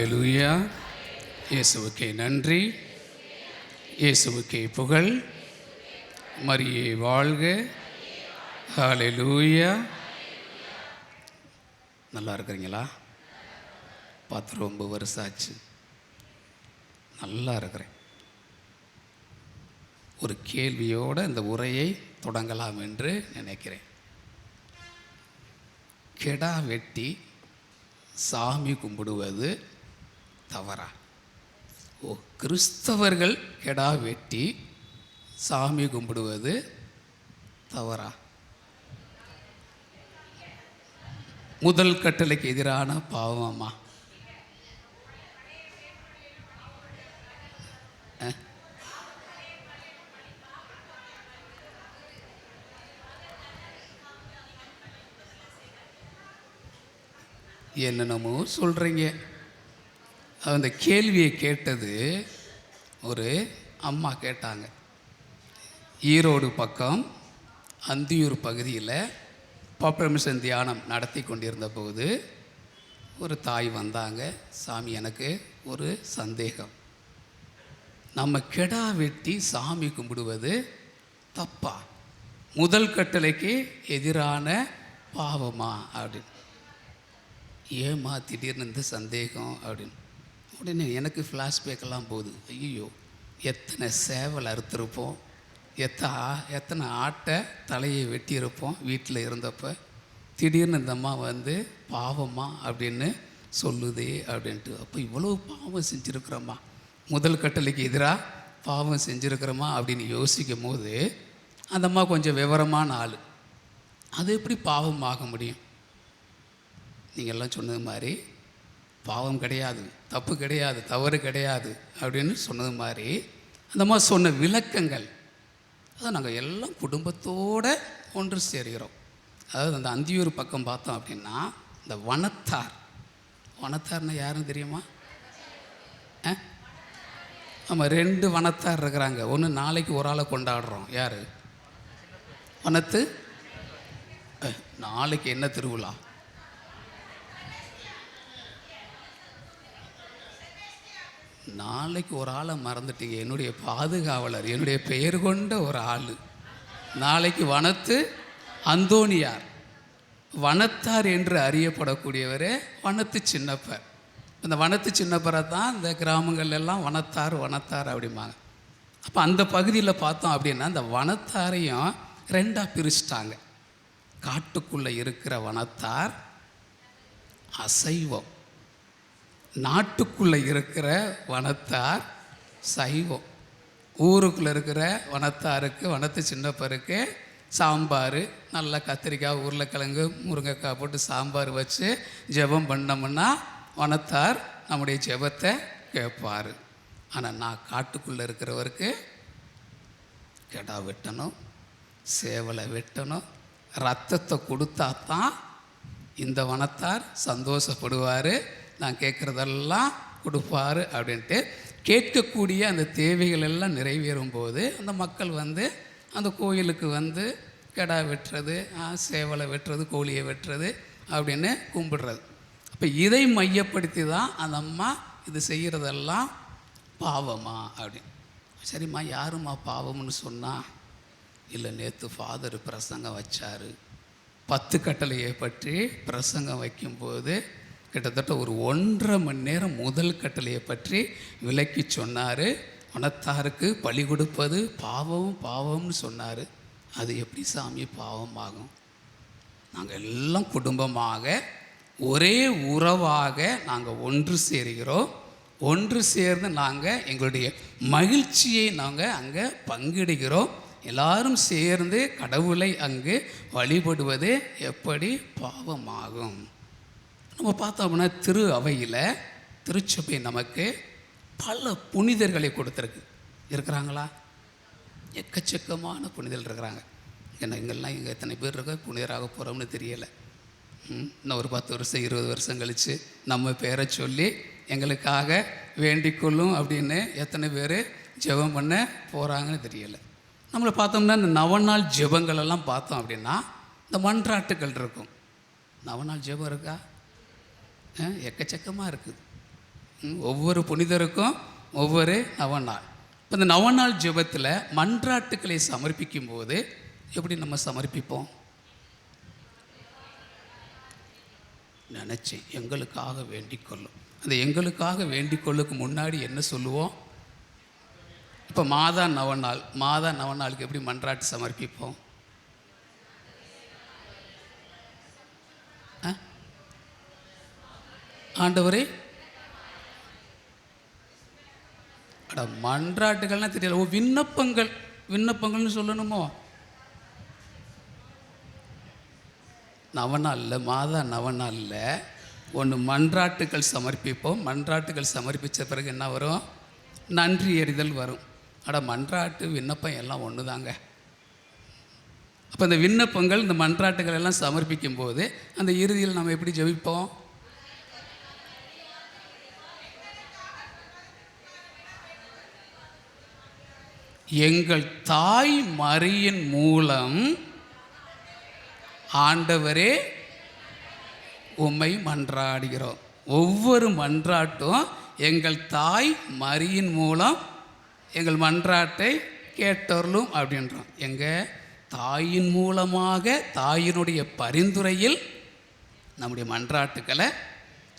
ஹல்லேலூயா. இயேசுவுக்கே நன்றி, இயேசுவுக்கே புகழ், மரியே வாழ்க. ஹல்லேலூயா. நல்லா இருக்கிறீங்களா? பார்த்து ரொம்ப வருஷம் ஆச்சு. நல்லா இருக்கிறேன். ஒரு கேள்வியோடு இந்த உரையை தொடங்கலாம் என்று நினைக்கிறேன். கெடா வெட்டி சாமி கும்பிடுவது தவறா? கிறிஸ்தவர்கள் கெடா வெட்டி சாமி கும்பிடுவது தவறா? முதல் கட்டளைக்கு எதிரான பாவமா? என்னென்னமோ சொல்கிறீங்க. அந்த கேள்வியை கேட்டது ஒரு அம்மா கேட்டாங்க. ஈரோடு பக்கம் அந்தியூர் பகுதியில் பாப்ரமிஷன் தியானம் நடத்தி கொண்டிருந்த போது ஒரு தாய் வந்தாங்க. சாமி, எனக்கு ஒரு சந்தேகம். நம்ம கெடா வெட்டி சாமி கும்பிடுவது தப்பா? முதல் கட்டளைக்கு எதிரான பாவமா அப்படின்னு. ஏம்மா திடீர்னு இந்த சந்தேகம் அப்படின்னு. உடனே எனக்கு ஃப்ளாஷ்பேக்கெல்லாம் போகுது. ஐயோ, எத்தனை சேவல் அறுத்திருப்போம், எத்தனை ஆட்டை தலையை வெட்டியிருப்போம் வீட்டில் இருந்தப்போ. திடீர்னு இந்த அம்மா வந்து பாவமா அப்படின்னு சொல்லுதே அப்படின்ட்டு. அப்போ இவ்வளோ பாவம் செஞ்சுருக்குறோமா, முதல் கட்டளைக்கு எதிராக பாவம் செஞ்சுருக்கிறோமா அப்படின்னு யோசிக்கும் போது அந்த அம்மா கொஞ்சம் விவரமான ஆள். அது எப்படி பாவம் ஆக முடியும்? நீங்கள்லாம் சொன்னது மாதிரி பாவம் கிடையாது, தப்பு கிடையாது, தவறு கிடையாது அப்படின்னு சொன்னது மாதிரி அந்த மாதிரி சொன்ன விளக்கங்கள் அதை நாங்கள் எல்லாம் குடும்பத்தோடு ஒன்று சேர்கிறோம். அதாவது அந்த அந்தியூர் பக்கம் பார்த்தோம் அப்படின்னா இந்த வனத்தார்னா யாருன்னு தெரியுமா? ஆமாம், 2 வனத்தார் இருக்கிறாங்க. ஒன்று நாளைக்கு ஒரு ஆளை கொண்டாடுறோம். யார்? வனத்து. நாளைக்கு என்ன திருவிழா? நாளைக்கு ஒரு ஆளை மறந்துட்டீங்க. என்னுடைய பாதுகாவலர், என்னுடைய பெயர் கொண்ட ஒரு ஆள். நாளைக்கு வனத்து அந்தோணியார். வனத்தார் என்று அறியப்படக்கூடியவரே வனத்து சின்னப்பர். இந்த வனத்து சின்னப்பரை தான் இந்த கிராமங்கள்லாம் வனத்தார் அப்படிம்பாங்க. அப்போ அந்த பகுதியில் பார்த்தோம் அப்படின்னா இந்த வனத்தாரையும் 2ஆக பிரிச்சிட்டாங்க. காட்டுக்குள்ளே இருக்கிற வனத்தார் அசைவம், நாட்டுக்குள்ளே இருக்கிற வனத்தார் சைவம். ஊருக்குள்ளே இருக்கிற வனத்தாருக்கு, வனத்து சின்னப்பருக்கு சாம்பார், நல்ல கத்திரிக்காய், உருளைக்கிழங்கு, முருங்கைக்காய் போட்டு சாம்பார் வச்சு ஜெபம் பண்ணோம்னா வனத்தார் நம்முடைய ஜெபத்தை கேட்பார். ஆனால் நான் காட்டுக்குள்ளே இருக்கிறவருக்கு கெடா வெட்டணும், சேவலை வெட்டணும், ரத்தத்தை கொடுத்தா தான் இந்த வனத்தார் சந்தோஷப்படுவார், நான் கேட்குறதெல்லாம் கொடுப்பார் அப்படின்ட்டு கேட்கக்கூடிய அந்த தேவைகள் எல்லாம் நிறைவேறும் போது அந்த மக்கள் வந்து அந்த கோயிலுக்கு வந்து கெடா வெட்டுறது, சேவலை வெட்டுறது, கோழியை வெட்டுறது அப்படின்னு கும்பிடுறது. அப்போ இதை மையப்படுத்தி தான் அந்த அம்மா இது செய்கிறதெல்லாம் பாவமா அப்படின்னு. சரிம்மா, யாரும்மா பாவம்னு சொன்னால்? இல்லை, நேற்று ஃபாதர் பிரசங்கம் வச்சார். 10 கட்டளையை பற்றி பிரசங்கம் வைக்கும்போது கிட்டத்தட்ட ஒரு 1.5 மணி நேரம் முதல் கட்டளையை பற்றி விளக்கி சொன்னார். வனத்தாருக்கு பலி கொடுப்பது பாவம்னு சொன்னார். அது எப்படி சாமி பாவம் ஆகும்? நாங்கள் எல்லாம் குடும்பமாக ஒரே உறவாக நாங்கள் ஒன்று சேர்கிறோம். ஒன்று சேர்ந்து நாங்கள் எங்களுடைய மகிழ்ச்சியை நாங்கள் அங்கே பங்கிடுகிறோம். எல்லாரும் சேர்ந்து கடவுளை அங்கு வழிபடுவது எப்படி பாவமாகும்? நம்ம பார்த்தோம்னா திரு அவையில் திருச்சபை நமக்கு பல புனிதர்களை கொடுத்துருக்கு. இருக்கிறாங்களா? எக்கச்சக்கமான புனிதர்கள் இருக்கிறாங்க. எங்கெல்லாம் இங்கே எத்தனை பேர் இருக்க புனிதராக போகிறோம்னு தெரியலை. இன்னும் ஒரு 10 வருஷம் 20 வருஷம் கழித்து நம்ம பேரை சொல்லி எங்களுக்காக வேண்டிக்கொள்ளும் அப்படின்னு எத்தனை பேர் ஜெபம் பண்ண போகிறாங்கன்னு தெரியலை. நம்மளை பார்த்தோம்னா இந்த நவநாள் ஜெபங்களெல்லாம் பார்த்தோம் அப்படின்னா இந்த மன்றாட்டுகள் இருக்கும். நவநாள் ஜெபம் இருக்கா? எக்கச்சக்கமாக இருக்குது. ஒவ்வொரு புனிதருக்கும் ஒவ்வொரு நவநாள். இப்போ இந்த நவநாள் ஜெபத்தில் மன்றாட்டுக்களை சமர்ப்பிக்கும் போது எப்படி நம்ம சமர்ப்பிப்போம்? நினச்சி எங்களுக்காக வேண்டிக் கொள்ளும். அந்த எங்களுக்காக வேண்டிக் கொள்ளுக்கு முன்னாடி என்ன சொல்லுவோம்? இப்போ மாதா நவநாளுக்கு எப்படி மன்றாட்டு சமர்ப்பிப்போம்? ஆண்டவரே, மன்றாட்டுகள்னா தெரியல. விண்ணப்பங்கள்னு சொல்லணுமோ? நவநாளில் மாதா நவநாளில் ஒன்று மன்றாட்டுகள் சமர்ப்பிப்போம். மன்றாட்டுகள் சமர்ப்பித்த பிறகு என்ன வரும்? நன்றி எறிதல் வரும். மன்றாட்டு விண்ணப்பம் எல்லாம் ஒன்று தாங்க. அப்போ இந்த விண்ணப்பங்கள் இந்த மன்றாட்டுகள் எல்லாம் சமர்ப்பிக்கும் போது அந்த இறுதியில் நம்ம எப்படி ஜெபிப்போம்? எங்கள் தாய் மரியின் மூலம் ஆண்டவரே உம்மை மன்றாடுகிறோம். ஒவ்வொரு மன்றாட்டும் எங்கள் தாய் மரியின் மூலம் எங்கள் மன்றாட்டை கேட்டருளும் அப்படின்றோம். எங்கள் தாயின் மூலமாக தாயினுடைய பரிந்துரையில் நம்முடைய மன்றாட்டுக்களை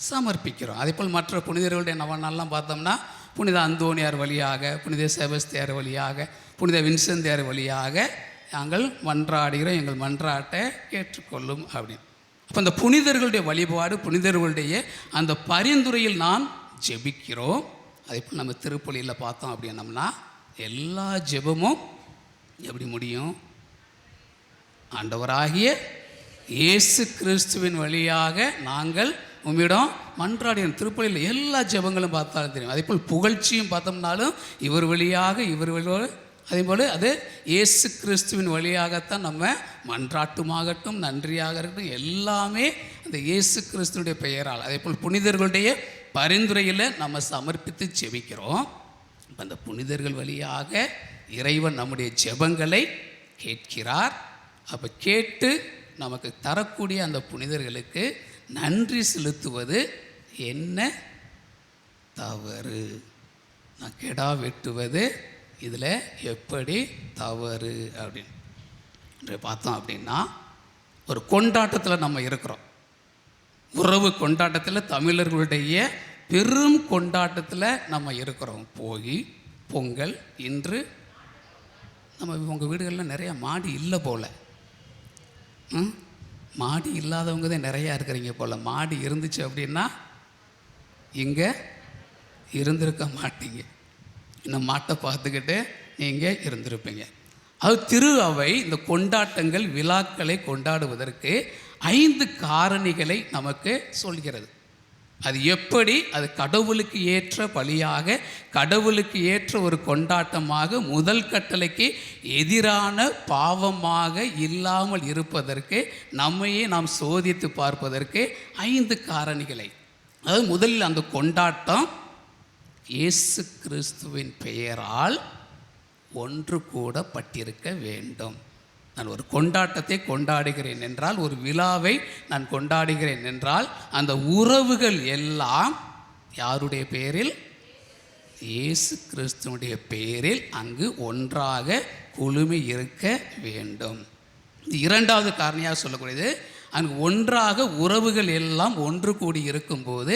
சமர்ப்பிக்கிறோம். அதே போல் மற்ற புனிதர்களுடைய நவநாள்லாம் பார்த்தோம்னா புனித அந்தோனியார் வழியாக, புனித செபஸ்தியார் வழியாக, புனித வின்சென்தியார் வழியாக நாங்கள் மன்றாடுகிறோம், எங்கள் மன்றாட்டை ஏற்றுக்கொள்ளும் அப்படின்னு. அப்போ அந்த புனிதர்களுடைய வழிபாடு, புனிதர்களுடைய அந்த பரிந்துரையில் நான் ஜெபிக்கிறோம். அதே போல் நம்ம திருப்பலியில் பார்த்தோம் அப்படின்னம்னா எல்லா ஜெபமும் எப்படி முடியும்? ஆண்டவராகிய இயேசு கிறிஸ்துவின் வழியாக நாங்கள் உம்மிடம் மன்றாடின. திருப்பலியில் எல்லா ஜெபங்களும் பார்த்தாலும் தெரியும். அதே போல் புகழ்ச்சியும் பார்த்தோம்னாலும் இவர் வழியாக, அதே போல் அது இயேசு கிறிஸ்துவின் வழியாகத்தான் நம்ம மன்றாட்டுமாகட்டும் நன்றியாக இருக்கட்டும் எல்லாமே அந்த இயேசு கிறிஸ்துவனுடைய பெயரால். அதே போல் புனிதர்களுடைய பரிந்துரையில் நம்ம சமர்ப்பித்து ஜெபிக்கிறோம். இப்போ அந்த புனிதர்கள் வழியாக இறைவன் நம்முடைய ஜெபங்களை கேட்கிறார். அப்போ கேட்டு நமக்கு தரக்கூடிய அந்த புனிதர்களுக்கு நன்றி செலுத்துவது என்ன தவறு? நான் கெடா வெட்டுவது இதில் எப்படி தவறு அப்படின்னு பார்த்தோம் அப்படின்னா, ஒரு கொண்டாட்டத்தில் நம்ம இருக்கிறோம். உறவு கொண்டாட்டத்தில், தமிழர்களுடைய பெரும் கொண்டாட்டத்தில் நம்ம இருக்கிறோம். போகி, பொங்கல். இன்று நம்ம உங்கள் வீடுகளில் நிறையா மாடி இல்லை போல். மாடி இல்லாதவங்க தான் நிறையா இருக்கிறீங்க போல். மாடி இருந்துச்சு அப்படின்னா இங்கே இருந்திருக்க மாட்டீங்க. இன்னும் மாட்டை பார்த்துக்கிட்டு நீங்கள் இருந்திருப்பீங்க. அது திரு அவை இந்த கொண்டாட்டங்கள் விழாக்களை கொண்டாடுவதற்கு 5 காரணிகளை நமக்கு சொல்கிறது. அது எப்படி அது கடவுளுக்கு ஏற்ற பலியாக, கடவுளுக்கு ஏற்ற ஒரு கொண்டாட்டமாக, முதல் கட்டளைக்கு எதிரான பாவமாக இல்லாமல் இருப்பதற்கு, நம்மையே நாம் சோதித்து பார்ப்பதற்கு 5 காரணிகளை. அதாவது முதலில் அந்த கொண்டாட்டம் இயேசு கிறிஸ்துவின் பெயரால் ஒன்று கூட பட்டிருக்க வேண்டும். நான் ஒரு கொண்டாட்டத்தை கொண்டாடுகிறேன் என்றால், ஒரு விழாவை நான் கொண்டாடுகிறேன் என்றால், அந்த உறவுகள் எல்லாம் யாருடைய பெயரில்? இயேசு கிறிஸ்துவனுடைய பெயரில் அங்கு ஒன்றாக குழுமி இருக்க வேண்டும். இரண்டாவது காரணியாக சொல்லக்கூடியது, அங்கு ஒன்றாக உறவுகள் எல்லாம் ஒன்று கூடி இருக்கும்போது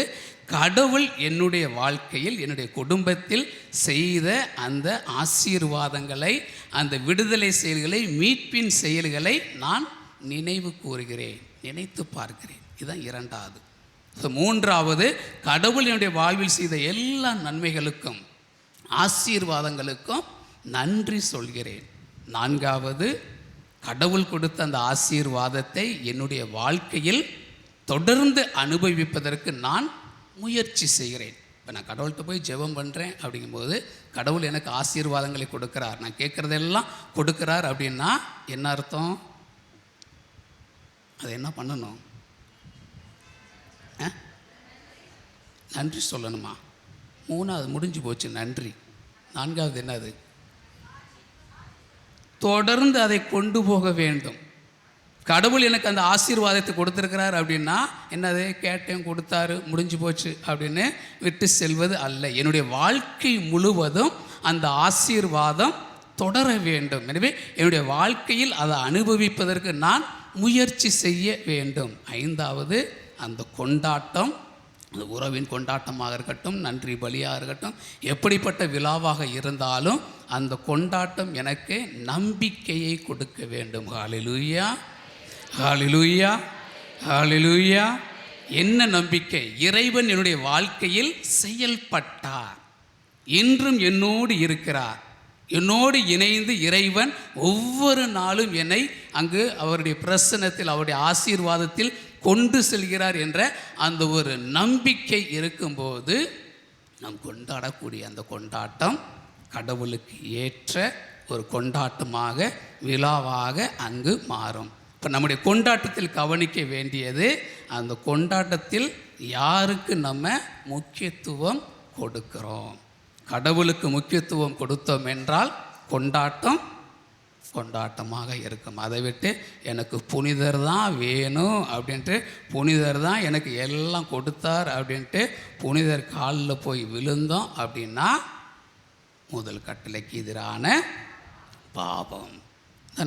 கடவுள் என்னுடைய வாழ்க்கையில், என்னுடைய குடும்பத்தில் செய்த அந்த ஆசீர்வாதங்களை, அந்த விடுதலை செயல்களை, மீட்பின் செயல்களை நான் நினைவு கூறுகிறேன், நினைத்து பார்க்கிறேன். இதுதான் இரண்டாவது. மூன்றாவது, கடவுள் என்னுடைய வாழ்வில் செய்த எல்லா நன்மைகளுக்கும், ஆசீர்வாதங்களுக்கும் நன்றி சொல்கிறேன். நான்காவது, கடவுள் கொடுத்த அந்த ஆசீர்வாதத்தை என்னுடைய வாழ்க்கையில் தொடர்ந்து அனுபவிப்பதற்கு நான் முயற்சி செய்கிறேன். இப்போ நான் கடவுள்கிட்ட போய் ஜெபம் பண்ணுறேன் அப்படிங்கும்போது கடவுள் எனக்கு ஆசீர்வாதங்களை கொடுக்குறார், நான் கேட்குறதெல்லாம் கொடுக்குறார் அப்படின்னா என்ன அர்த்தம்? அது என்ன பண்ணணும்? நன்றி சொல்லணுமா? மூணாவது முடிஞ்சு போச்சு நன்றி. நான்காவது என்னது? தொடர்ந்து அதை கொண்டு போக வேண்டும். கடவுள் எனக்கு அந்த ஆசீர்வாதத்தை கொடுத்துருக்கிறார் அப்படின்னா என்னது, கேட்டேன் கொடுத்தாரு முடிஞ்சு போச்சு அப்படின்னு விட்டு செல்வது அல்ல. என்னுடைய வாழ்க்கை முழுவதும் அந்த ஆசீர்வாதம் தொடர வேண்டும். எனவே என்னுடைய வாழ்க்கையில் அதை அனுபவிப்பதற்கு நான் முயற்சி செய்ய வேண்டும். 5வது, அந்த கொண்டாட்டம், அந்த உறவின் கொண்டாட்டமாக இருக்கட்டும், நன்றி பலியாக இருக்கட்டும், எப்படிப்பட்ட விழாவாக இருந்தாலும் அந்த கொண்டாட்டம் எனக்கு நம்பிக்கையை கொடுக்க வேண்டும். ஹல்லேலூயா, ஹல்லேலூயா, ஹல்லேலூயா. என்ன நம்பிக்கை? இறைவன் என்னுடைய வாழ்க்கையில் செயல்பட்டார், இன்றும் என்னோடு இருக்கிறார், என்னோடு இணைந்து இறைவன் ஒவ்வொரு நாளும் என்னை அங்கு அவருடைய பிரசன்னத்தில், அவருடைய ஆசீர்வாதத்தில் கொண்டு செல்கிறார் என்ற அந்த ஒரு நம்பிக்கை இருக்கும்போது நாம் கொண்டாடக்கூடிய அந்த கொண்டாட்டம் கடவுளுக்கு ஏற்ற ஒரு கொண்டாட்டமாக, விழாவாக அங்கு மாறும். இப்போ நம்முடைய கொண்டாட்டத்தில் கவனிக்க வேண்டியது, அந்த கொண்டாட்டத்தில் யாருக்கு நம்ம முக்கியத்துவம் கொடுக்கிறோம். கடவுளுக்கு முக்கியத்துவம் கொடுத்தோம் என்றால் கொண்டாட்டம் கொண்டாட்டமாக இருக்கும். அதை விட்டு எனக்கு புனிதர் தான் வேணும் அப்படின்ட்டு, புனிதர் தான் எனக்கு எல்லாம் கொடுத்தார் அப்படின்ட்டு புனிதர் காலில் போய் விழுந்தோம் அப்படின்னா முதல் கட்டளைக்கு எதிரான பாவம்.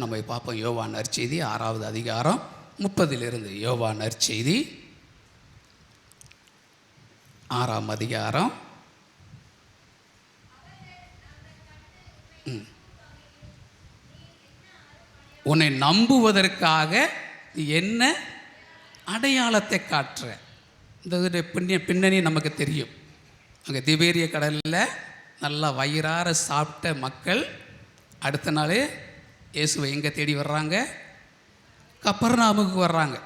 நம்ம பார்ப்போம். யோவான் நற்செய்தி 6வது அதிகாரம் 30 யோவான் நற்செய்தி 6ஆம் அதிகாரம். உன்னை நம்புவதற்காக என்ன அடையாளத்தை காட்டுற? இந்த பின்னணி நமக்கு தெரியும். அங்கே திபேரிய கடலில் நல்லா வயிறார சாப்பிட்ட மக்கள் அடுத்த நாள் இயேசுவை எங்கே தேடி வர்றாங்க? கப்பர்நாமுக்கு வர்றாங்க.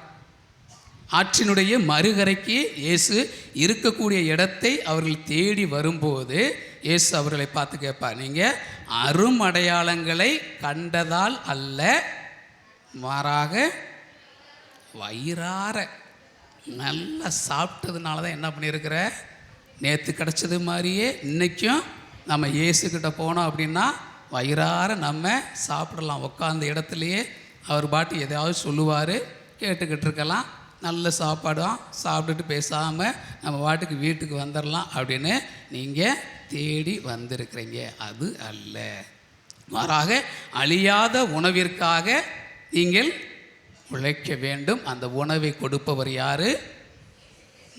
ஆற்றினுடைய மறுகரைக்கு இயேசு இருக்கக்கூடிய இடத்தை அவர்கள் தேடி வரும்போது இயேசு அவர்களை பார்த்து கேட்பார், நீங்கள் அருமடையாளங்களை கண்டதால் அல்ல, மாறாக வயிறார நல்லா சாப்பிட்டதுனால தான் என்ன பண்ணியிருக்கிற, நேற்று கிடச்சது மாதிரியே இன்றைக்கும் நம்ம இயேசுக்கிட்ட போனோம் அப்படின்னா வயிறார நம்ம சாப்பிடலாம். உட்காந்த இடத்துலையே அவர் பாட்டு எதையாவது சொல்லுவார், கேட்டுக்கிட்டு இருக்கலாம். நல்ல சாப்பாடும் சாப்பிட்டுட்டு பேசாமல் நம்ம பாட்டுக்கு வீட்டுக்கு வந்துடலாம் அப்படின்னு நீங்கள் தேடி வந்திருக்கிறீங்க. அது அல்ல, மாறாக அழியாத உணவிற்காக நீங்கள் உழைக்க வேண்டும். அந்த உணவை கொடுப்பவர் யார்?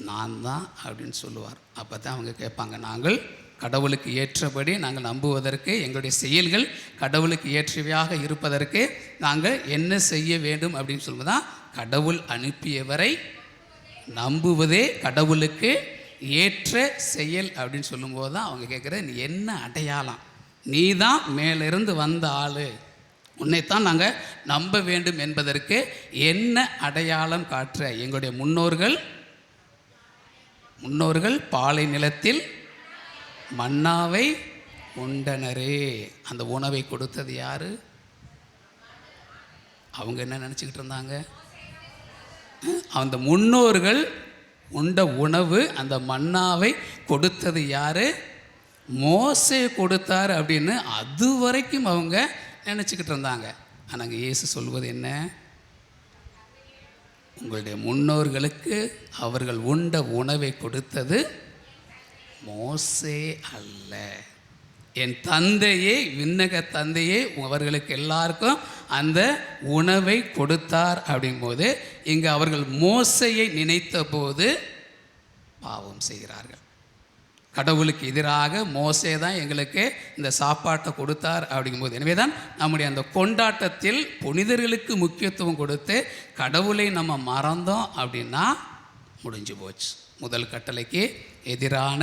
நான் தான் அப்படின்னு சொல்லுவார். அப்போ தான் அவங்க கேட்பாங்க, நாங்கள் கடவுளுக்கு ஏற்றபடி நாங்கள் நம்புவதற்கு, எங்களுடைய செயல்கள் கடவுளுக்கு ஏற்றவையாக இருப்பதற்கு நாங்கள் என்ன செய்ய வேண்டும் அப்படின்னு சொல்லும்போது தான், கடவுள் அனுப்பியவரை நம்புவதே கடவுளுக்கு ஏற்ற செயல் அப்படின்னு சொல்லும்போது தான் அவங்க கேட்குற, நீ என்ன அடையாளம்? நீ தான் மேலிருந்து வந்த ஆள், உன்னைத்தான் நாங்கள் நம்ப வேண்டும் என்பதற்கு என்ன அடையாளம் காட்டுற? எங்களுடைய முன்னோர்கள் பாலை நிலத்தில் மன்னாவை உண்டனரே. அந்த உணவை கொடுத்தது யாரு? அவங்க என்ன நினச்சிக்கிட்டு இருந்தாங்க? அந்த முன்னோர்கள் உண்ட உணவு, அந்த மன்னாவை கொடுத்தது யாரு? மோசே கொடுத்தார் அப்படின்னு அது வரைக்கும் அவங்க நினச்சிக்கிட்டு இருந்தாங்க. ஆனால் இயேசு சொல்வது என்ன? உங்களுடைய முன்னோர்களுக்கு அவர்கள் உண்ட உணவை கொடுத்தது மோசே அல்ல, என் தந்தையே, விண்ணக தந்தையே அவர்களுக்கு எல்லாருக்கும் அந்த உணவை கொடுத்தார். அப்படிங்கும்போது இங்கே அவர்கள் மோசையை நினைத்த போது பாவம் செய்கிறார்கள். கடவுளுக்கு எதிராக மோசே தான் எங்களுக்கு இந்த சாப்பாட்டை கொடுத்தார் அப்படிங்கும்போது, எனவே தான் நம்முடைய அந்த கொண்டாட்டத்தில் புனிதர்களுக்கு முக்கியத்துவம் கொடுத்து கடவுளை நம்ம மறந்தோம் அப்படின்னா முடிஞ்சு போச்சு. முதல் கட்டளைக்கு எதிரான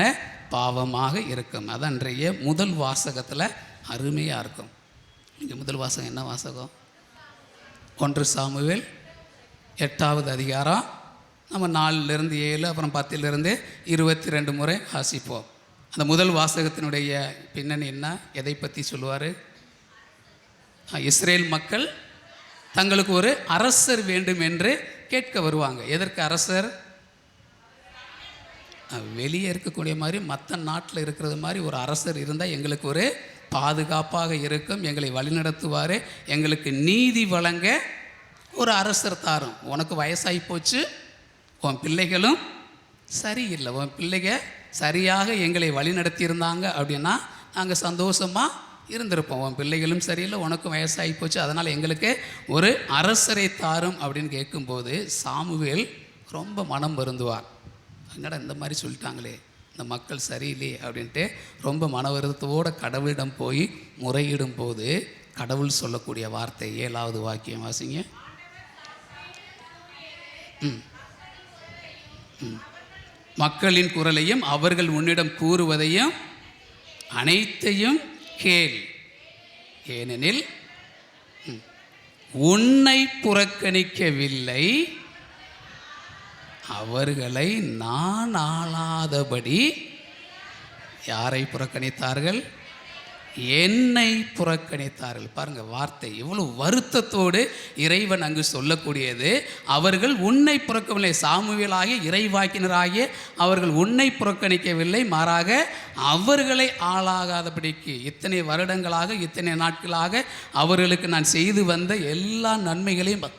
பாவமாக இருக்கும். அது அன்றைய முதல் வாசகத்தில் அருமையாக இருக்கும். இங்கே முதல் வாசகம் என்ன வாசகம்? 1 சாமுவேல் 8வது அதிகாரம். நம்ம 4லேருந்து 7, அப்புறம் 10லேருந்து 22 முறை வாசிப்போம். அந்த முதல் வாசகத்தினுடைய பின்னணி என்ன? எதை பற்றி சொல்லுவார்? இஸ்ரேல் மக்கள் தங்களுக்கு ஒரு அரசர் வேண்டும் என்று கேட்க வருவாங்க. எதற்கு அரசர்? வெளியே இருக்கக்கூடிய மாதிரி, மற்ற நாட்டில் இருக்கிறது மாதிரி ஒரு அரசர் இருந்தால் எங்களுக்கு ஒரு பாதுகாப்பாக இருக்கும், எங்களை வழிநடத்துவார், எங்களுக்கு நீதி வழங்க ஒரு அரசர் தாரும். உனக்கு வயசாகி போச்சு, உன் பிள்ளைகளும் சரியில்லை, உன் பிள்ளைங்க சரியாக எங்களை வழி நடத்தியிருந்தாங்க அப்படின்னா நாங்கள் சந்தோஷமாக இருந்திருப்போம். உன் பிள்ளைகளும் சரியில்லை, உனக்கும் வயசாகி போச்சு, அதனால் எங்களுக்கு ஒரு அரசரை தாரும் அப்படின்னு கேட்கும்போது சாமுவேல் ரொம்ப மனம் வருந்துவார். என்னடா இந்த மாதிரி சொல்லிட்டாங்களே, இந்த மக்கள் சரியில்லையே அப்படின்ட்டு ரொம்ப மன வருத்தத்தோடு கடவுளிடம் போய் முறையிடும் போது கடவுள் சொல்லக்கூடிய வார்த்தை 7வது வாக்கியம் வாசிங்க. மக்களின் குரலையும் அவர்கள் உன்னிடம் கூறுவதையும் அனைத்தையும் கேள், ஏனெனில் உன்னை புறக்கணிக்கவில்லை, அவர்களை நான் ஆளாதபடி. யாரை புறக்கணித்தார்கள்? என்னை புறக்கணித்தார்கள். பாருங்கள் வார்த்தை எவ்வளவு வருத்தத்தோடு இறைவன் அங்கு சொல்லக்கூடியது. அவர்கள் உன்னை புறக்கவில்லை, சாமுவேலாகிய இறைவாக்கினராகிய அவர்கள் உன்னை புறக்கணிக்கவில்லை, மாறாக அவர்களை ஆளாகாதபடிக்கு இத்தனை வருடங்களாக இத்தனை நாட்களாக அவர்களுக்கு நான் செய்து வந்த எல்லா நன்மைகளையும்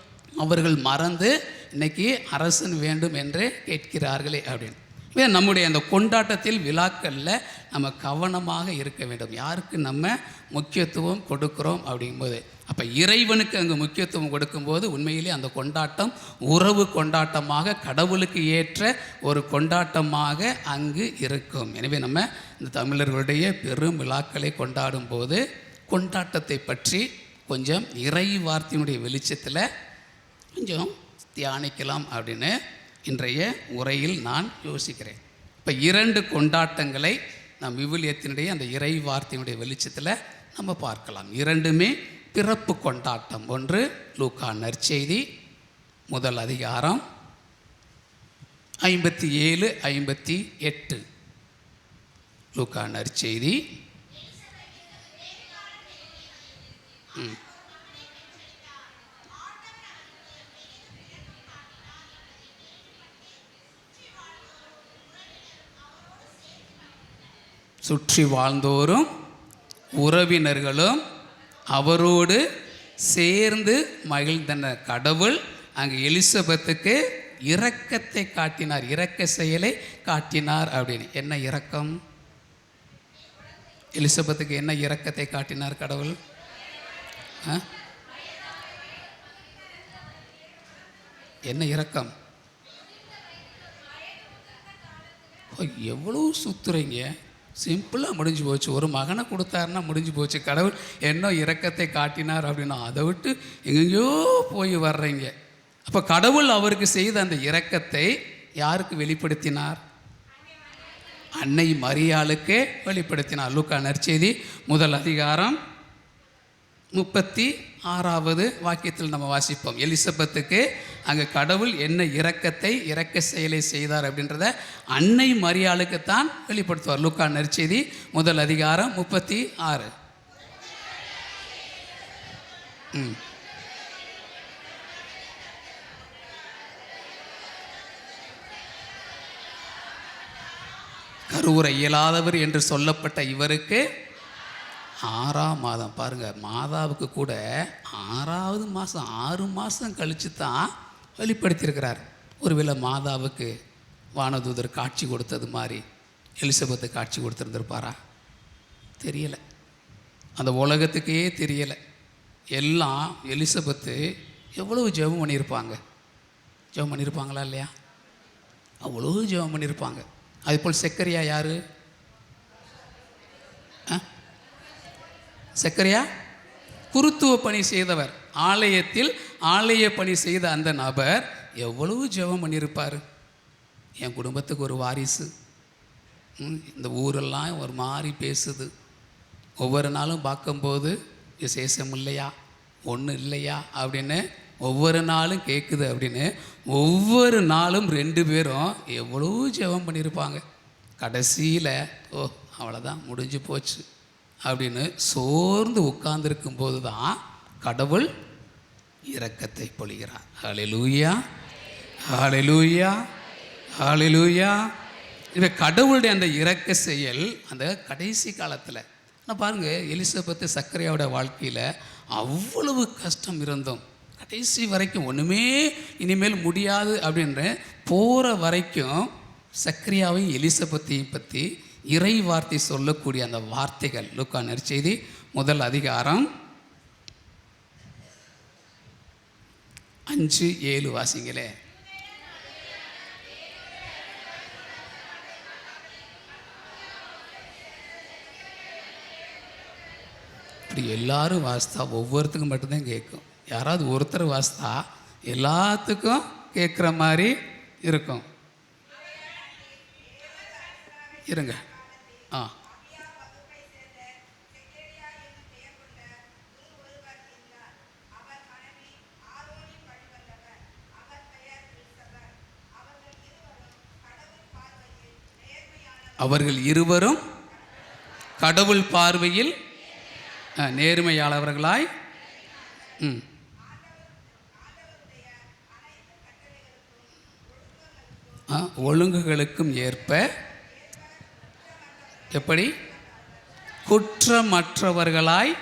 அவர்கள் மறந்து இன்னைக்கு அரசன் வேண்டும் என்று கேட்கிறார்களே அப்படின்னு. நம்முடைய அந்த கொண்டாட்டத்தில் விழாக்களில் நம்ம கவனமாக இருக்க வேண்டும். யாருக்கு நம்ம முக்கியத்துவம் கொடுக்குறோம் அப்படிங்கும்போது, அப்போ இறைவனுக்கு அங்கே முக்கியத்துவம் கொடுக்கும்போது உண்மையிலே அந்த கொண்டாட்டம் உறவு கொண்டாட்டமாக, கடவுளுக்கு ஏற்ற ஒரு கொண்டாட்டமாக அங்கு இருக்கும். எனவே நம்ம இந்த தமிழர்களுடைய பெரும் விழாக்களை கொண்டாடும் போது கொண்டாட்டத்தை பற்றி கொஞ்சம் இறை வார்த்தையினுடைய வெளிச்சத்தில் கொஞ்சம் தியானிக்கலாம் அப்படின்னு இன்றைய உரையில் நான் யோசிக்கிறேன். இப்போ 2 கொண்டாட்டங்களை நம் விவிலியத்தினுடைய அந்த இறை வார்த்தையினுடைய வெளிச்சத்தில் நம்ம பார்க்கலாம். 2மே பிறப்பு கொண்டாட்டம். ஒன்று லூக்கா நற்செய்தி 1 அதிகாரம் 57, 58. லூக்கா நற்செய்தி சுற்றி வாழ்ந்தோரும் உறவினர்களும் அவரோடு சேர்ந்து மகிழ்ந்தனர். கடவுள் அங்கே எலிசபெத்துக்கு இரக்கத்தை காட்டினார், இரக்க செயலை காட்டினார் அப்படின்னு. என்ன இரக்கம்? எலிசபெத்துக்கு என்ன இரக்கத்தை காட்டினார் கடவுள்? என்ன இரக்கம்? எவ்வளோ சுத்துறீங்க, சிம்பிளாக முடிஞ்சு போச்சு. ஒரு மகனை கொடுத்தாருன்னா முடிஞ்சு போச்சு. கடவுள் என்ன இரக்கத்தை காட்டினார் அப்படின்னா அதை விட்டு எங்கெங்கேயோ போய் வர்றீங்க. அப்போ கடவுள் அவருக்கு செய்த அந்த இரக்கத்தை யாருக்கு வெளிப்படுத்தினார்? அன்னை மரியாளுக்கே வெளிப்படுத்தினார். லூக்கா நற்செய்தி 1 அதிகாரம் 36வது வாக்கியத்தில் நம்ம வாசிப்போம். எலிசபெத்துக்கு அங்கே கடவுள் என்ன இரக்க செயலை செய்தார் அப்படின்றத அன்னை மரியாளுக்குத்தான் வெளிப்படுத்துவார். லூக்கா நற்செய்தி 1 அதிகாரம் 36. கருவுற இயலாதவர் என்று சொல்லப்பட்ட இவருக்கு 6ஆம் மாதம், பாருங்கள், மாதாவுக்கு கூட 6வது மாதம் 6 மாதம் கழித்து தான் வெளிப்படுத்தியிருக்கிறார். ஒருவேளை மாதாவுக்கு வானதூதர் காட்சி கொடுத்தது மாதிரி எலிசபெத்து காட்சி கொடுத்துருந்துருப்பாரா? தெரியலை, அந்த உலகத்துக்கே தெரியலை. எல்லாம் எலிசபெத்து எவ்வளவு ஜெபம் பண்ணியிருப்பாங்களா இல்லையா? அவ்வளோ ஜெபம் பண்ணியிருப்பாங்க. அதுபோல் செக்கரியா யார்? செக்கரியா குருத்துவ பணி செய்தவர். ஆலயத்தில் ஆலய பணி செய்த அந்த நபர் எவ்வளவு ஜெபம் பண்ணியிருப்பார். என் குடும்பத்துக்கு ஒரு வாரிசு, இந்த ஊரெல்லாம் ஒரு மாதிரி பேசுது, ஒவ்வொரு நாளும் பார்க்கும்போது விசேஷம் இல்லையா, ஒன்றும் இல்லையா அப்படின்னு ஒவ்வொரு நாளும் கேட்குது அப்படின்னு ஒவ்வொரு நாளும் 2 பேரும் எவ்வளோ ஜெபம் பண்ணியிருப்பாங்க. கடைசியில் அவ்வளோதான் முடிஞ்சு போச்சு அப்படின்னு சோர்ந்து உட்கார்ந்துருக்கும் போது தான் கடவுள் இரக்கத்தை பொழிகிறார். ஹல்லேலூயா, ஹல்லேலூயா, ஹல்லேலூயா. இப்போ கடவுளுடைய அந்த இரக்க செயல் அந்த கடைசி காலத்தில் நான் பாருங்கள், எலிசபெத்து சக்கரையோட வாழ்க்கையில் அவ்வளவு கஷ்டம் இருந்தோம், கடைசி வரைக்கும் ஒன்றுமே இனிமேல் முடியாது அப்படின்ற போகிற வரைக்கும் சக்கரியாவையும் எலிசபெத்தையும் பற்றி இறை வார்த்தை சொல்லக்கூடிய அந்த வார்த்தைகள் லூக்கா நற்செய்தி 1 அதிகாரம் 5-7 வாசிங்களே. இப்படி எல்லாரும் வாசித்தா ஒவ்வொருத்துக்கும் மட்டும்தான் கேட்கும். யாராவது ஒருத்தர் வாசித்தா எல்லாத்துக்கும் கேட்குற மாதிரி இருக்கும். இருங்க. அவர்கள் இருவரும் கடவுள் பார்வையில் நேர்மையாளவர்களாய் ஒழுங்குகளுக்கும் ஏற்ப எப்படி குற்றமற்றவர்களாய்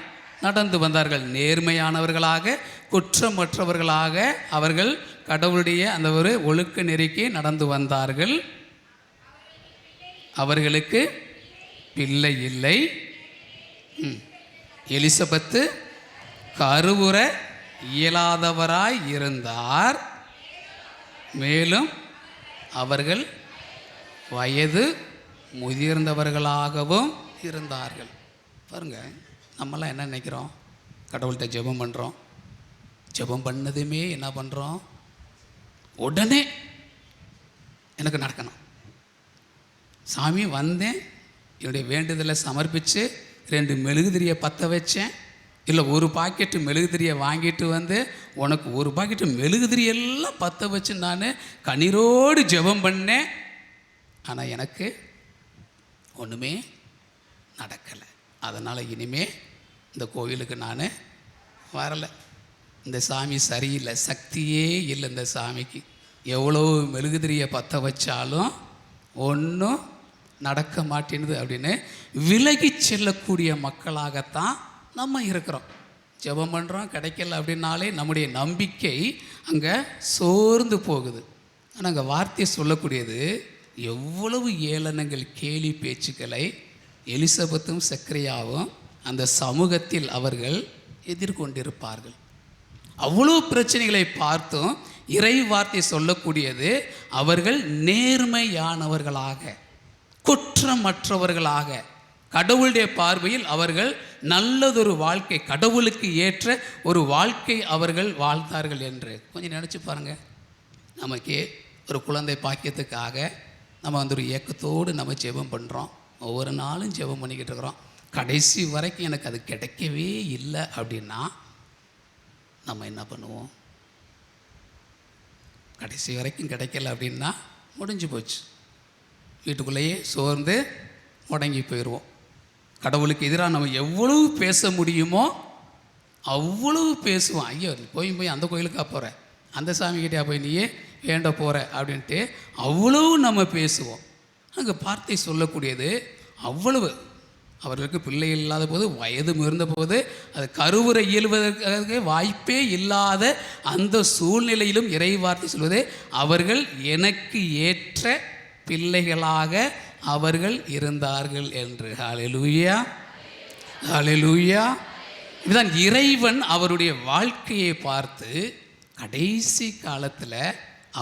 நடந்து வந்தார்கள். நேர்மையானவர்களாக குற்றமற்றவர்களாக அவர்கள் கடவுளுடைய அந்த ஒரு ஒழுக்க நெறிக்கு நடந்து வந்தார்கள். அவர்களுக்கு பிள்ளை இல்லை. எலிசபெத்து கருவுற இயலாதவராய் இருந்தார். மேலும் அவர்கள் வயது முதிர்ந்தவர்களாகவும் இருந்தார்கள். பாருங்க, நம்மளாம் என்ன நினைக்கிறோம்? கடவுள்கிட்ட ஜெபம் பண்ணுறோம். ஜெபம் பண்ணதுமே என்ன பண்ணுறோம்? உடனே எனக்கு நடக்கணும். சாமி வந்தேன், என்னுடைய வேண்டுதலை சமர்ப்பித்து 2 மெழுகுதிரியை பற்ற வச்சேன், இல்லை 1 பாக்கெட்டு மெழுகுதிரியை வாங்கிட்டு வந்து உனக்கு 1 பாக்கெட்டு மெழுகுதிரியெல்லாம் பற்ற வச்சு நான் கண்ணீரோடு ஜெபம் பண்ணேன். ஆனால் எனக்கு ஒன்றுமே நடக்கலை. அதனால் இனிமே இந்த கோவிலுக்கு நான் வரலை. இந்த சாமி சரியில்லை, சக்தியே இல்லை இந்த சாமிக்கு. எவ்வளோ மெழுகுதிரியை பற்ற வச்சாலும் ஒன்றும் நடக்க மாட்டேனுது அப்படின்னு விலகி செல்லக்கூடிய மக்களாகத்தான் நம்ம இருக்கிறோம். ஜெபம் பண்ணுறோம், கிடைக்கல அப்படின்னாலே நம்முடைய நம்பிக்கை அங்கே சோர்ந்து போகுது. ஆனால் அங்கே வார்த்தை சொல்லக்கூடியது, எவ்வளவு ஏளனங்கள் கேலி பேச்சுக்களை எலிசபெத்தும் சக்கரையாவும் அந்த சமூகத்தில் அவர்கள் எதிர்கொண்டிருப்பார்கள். அவ்வளோ பிரச்சனைகளை பார்த்தும் இறை வார்த்தை சொல்லக்கூடியது, அவர்கள் நேர்மையானவர்களாக குற்றமற்றவர்களாக கடவுளுடைய பார்வையில் அவர்கள் நல்லதொரு வாழ்க்கை, கடவுளுக்கு ஏற்ற ஒரு வாழ்க்கை அவர்கள் வாழ்ந்தார்கள் என்று கொஞ்சம் நினச்சி பாருங்கள். நமக்கே ஒரு குழந்தை பாக்கியத்துக்காக நம்ம வந்து ஒரு ஏக்கத்தோடு நம்ம ஜெபம் பண்ணுறோம். ஒவ்வொரு நாளும் ஜெபம் பண்ணிக்கிட்டு இருக்கிறோம். கடைசி வரைக்கும் எனக்கு அது கிடைக்கவே இல்லை அப்படின்னா நம்ம என்ன பண்ணுவோம்? கடைசி வரைக்கும் கிடைக்கல அப்படின்னா முடிஞ்சு போச்சு. வீட்டுக்குள்ளேயே சோர்ந்து முடங்கி போயிடுவோம். கடவுளுக்கு எதிராக நம்ம எவ்வளவு பேச முடியுமோ அவ்வளவு பேசுவோம். ஐயோ, போய் அந்த கோயிலுக்காக போகிற, அந்த சாமிக்கிட்டே போய் நீயே வேண்ட போகிற அப்படின்ட்டு அவ்வளவு நம்ம பேசுவோம். அங்கே வார்த்தை சொல்லக்கூடியது, அவ்வளவு அவர்களுக்கு பிள்ளை இல்லாத போது, வயது முதிர்ந்த போது, அது கருவுற இயல்வதற்கு வாய்ப்பே இல்லாத அந்த சூழ்நிலையிலும் இறை வார்த்தை சொல்வது, அவர்கள் எனக்கு ஏற்ற பிள்ளைகளாக அவர்கள் இருந்தார்கள் என்று. ஹல்லேலூயா, ஹல்லேலூயா. இதுதான் இறைவன் அவருடைய வாழ்க்கையை பார்த்து கடைசி காலத்தில்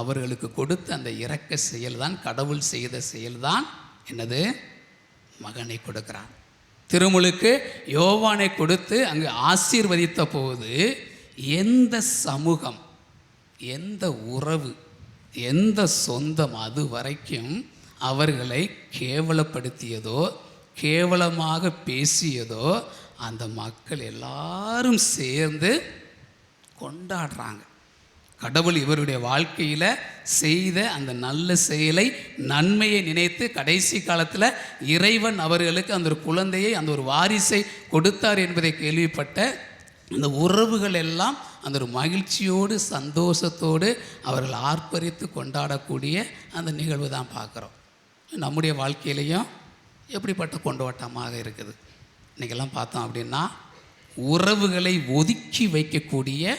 அவர்களுக்கு கொடுத்த அந்த இரக்க செயல்தான், கடவுள் செய்த செயல்தான் என்னது? மகனை கொடுக்கிறான். திருமுழுக்கு யோவானை கொடுத்து அங்கு ஆசீர்வதித்த போது எந்த சமூகம், எந்த உறவு, எந்த சொந்தம் அது வரைக்கும் அவர்களை கேவலப்படுத்தியதோ கேவலமாக பேசியதோ அந்த மக்கள் எல்லாரும் சேர்ந்து கொண்டாடுறாங்க. கடவுள் இவருடைய வாழ்க்கையில் செய்த அந்த நல்ல செயலை, நன்மையை நினைத்து கடைசி காலத்தில் இறைவன் அவர்களுக்கு அந்த ஒரு குழந்தையை, அந்த ஒரு வாரிசை கொடுத்தார் என்பதை கேள்விப்பட்ட அந்த உறவுகள் எல்லாம் அந்த ஒரு மகிழ்ச்சியோடு சந்தோஷத்தோடு அவர்கள் ஆர்ப்பரித்து கொண்டாடக்கூடிய அந்த நிகழ்வு தான் பார்க்குறோம். நம்முடைய வாழ்க்கையிலையும் எப்படிப்பட்ட கொண்டாட்டமாக இருக்குது. இன்றைக்கெல்லாம் பார்த்தோம் அப்படின்னா உறவுகளை ஒதுக்கி வைக்கக்கூடிய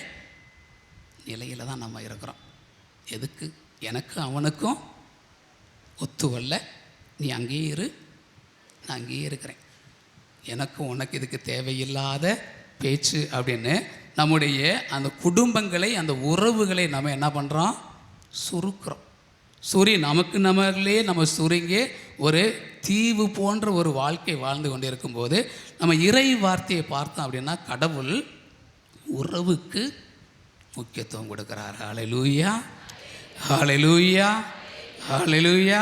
நிலையில் தான் நம்ம இருக்கிறோம். எதுக்கு? எனக்கும் அவனுக்கும் ஒத்து வரல, நீ அங்கேயே இரு, நான் அங்கேயே இருக்கிறேன், எனக்கும் உனக்கு இதுக்கு தேவையில்லாத பேச்சு அப்படின்னு நம்முடைய அந்த குடும்பங்களை, அந்த உறவுகளை நம்ம என்ன பண்ணுறோம்? சுருக்கிறோம். நமக்கு நம்மளே நம்ம சுருங்கி ஒரு தீவு போன்ற ஒரு வாழ்க்கை வாழ்ந்து கொண்டு இருக்கும்போது நம்ம இறை வார்த்தையை பார்த்தோம் அப்படின்னா கடவுள் உறவுக்கு முக்கியத்துவம் கொடுக்குறார். ஹல்லேலூயா, ஹல்லேலூயா, ஹல்லேலூயா.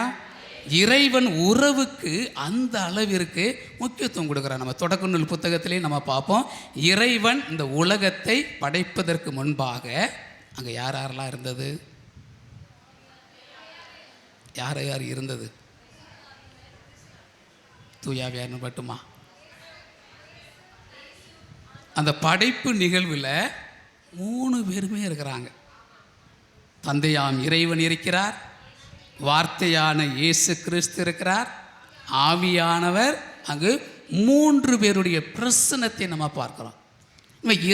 இறைவன் உறவுக்கு அந்த அளவிற்கு முக்கியத்துவம் கொடுக்குறார். நம்ம தொடக்க நூல் புத்தகத்திலே நம்ம பார்ப்போம், இறைவன் இந்த உலகத்தை படைப்பதற்கு முன்பாக அங்கே யாரெல்லாம் இருந்தது? யார் யார் இருந்தது? தூயாவியார்னு மட்டுமா? அந்த படைப்பு நிகழ்வில் 3 பேருமே இருக்கிறாங்க. தந்தையாம் இறைவன் இருக்கிறார், வார்த்தையான இயேசு கிறிஸ்து இருக்கிறார், ஆவியானவர். அங்கு 3 பேருடைய பிரசன்னத்தை நம்ம பார்க்கிறோம்.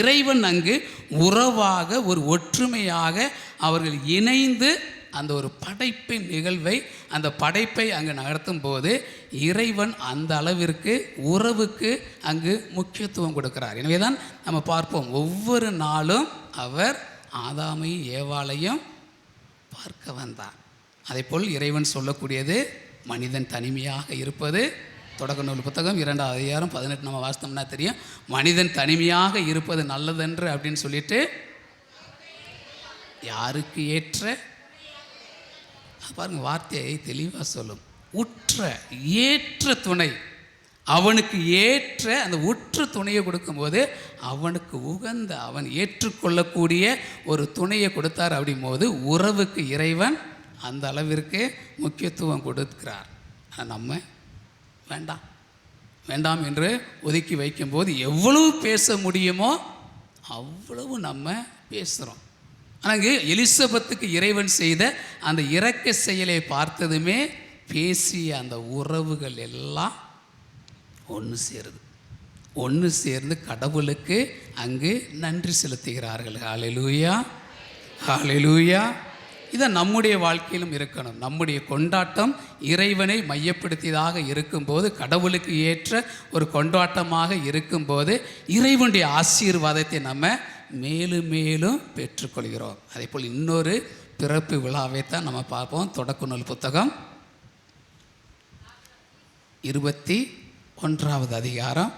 இறைவன் அங்கு உறவாக, ஒரு ஒற்றுமையாக அவர்கள் இணைந்து அந்த ஒரு படைப்பின் நிகழ்வை, அந்த படைப்பை அங்கு நடத்தும் போது இறைவன் அந்த அளவிற்கு உறவுக்கு அங்கு முக்கியத்துவம் கொடுக்கிறார். எனவே தான் நம்ம பார்ப்போம், ஒவ்வொரு நாளும் அவர் ஆதாமையும் ஏவாளையும் பார்க்க வந்தார். அதேபோல் இறைவன் சொல்லக்கூடியது, மனிதன் தனிமையாக இருப்பது, தொடக்க நூல் புத்தகம் 2ஆம் அதிகாரம் 18 நம்ம வாசித்தோம்னா தெரியும், மனிதன் தனிமையாக இருப்பது நல்லதென்று அப்படின்னு சொல்லிட்டு, யாருக்கு ஏற்ற பாருங்க, வார்த்தையை தெளிவாக சொல்லும், உற்ற ஏற்ற துணை. அவனுக்கு ஏற்ற அந்த உற்ற துணையை கொடுக்கும்போது அவனுக்கு உகந்த, அவன் ஏற்றுக்கொள்ளக்கூடிய ஒரு துணையை கொடுத்தார். அப்படிங்கும்போது உறவுக்கு இறைவன் அந்த அளவிற்கு முக்கியத்துவம் கொடுக்கிறார். நம்ம வேண்டாம் வேண்டாம் என்று ஒதுக்கி வைக்கும்போது எவ்வளவு பேச முடியுமோ அவ்வளவு நம்ம பேசுகிறோம். ஆனால் எலிசபெத்துக்கு இறைவன் செய்த அந்த இரக்க செயலை பார்த்ததுமே பேசிய அந்த உறவுகள் எல்லாம் ஒன்று சேர்ந்து கடவுளுக்கு அங்கு நன்றி செலுத்துகிறார்கள். ஹல்லேலூயா, ஹல்லேலூயா. இதை நம்முடைய வாழ்க்கையிலும் இருக்கணும். நம்முடைய கொண்டாட்டம் இறைவனை மையப்படுத்தியதாக இருக்கும்போது, கடவுளுக்கு ஏற்ற ஒரு கொண்டாட்டமாக இருக்கும்போது இறைவனுடைய ஆசீர்வாதத்தை நம்ம மேலும் மேலும் பெற்றுக்கொள்கிறோம். அதே போல் இன்னொரு பிறப்பு விழாவை தான் நம்ம பார்ப்போம். தொடக்க நூல் புத்தகம் 21ஆவது அதிகாரம்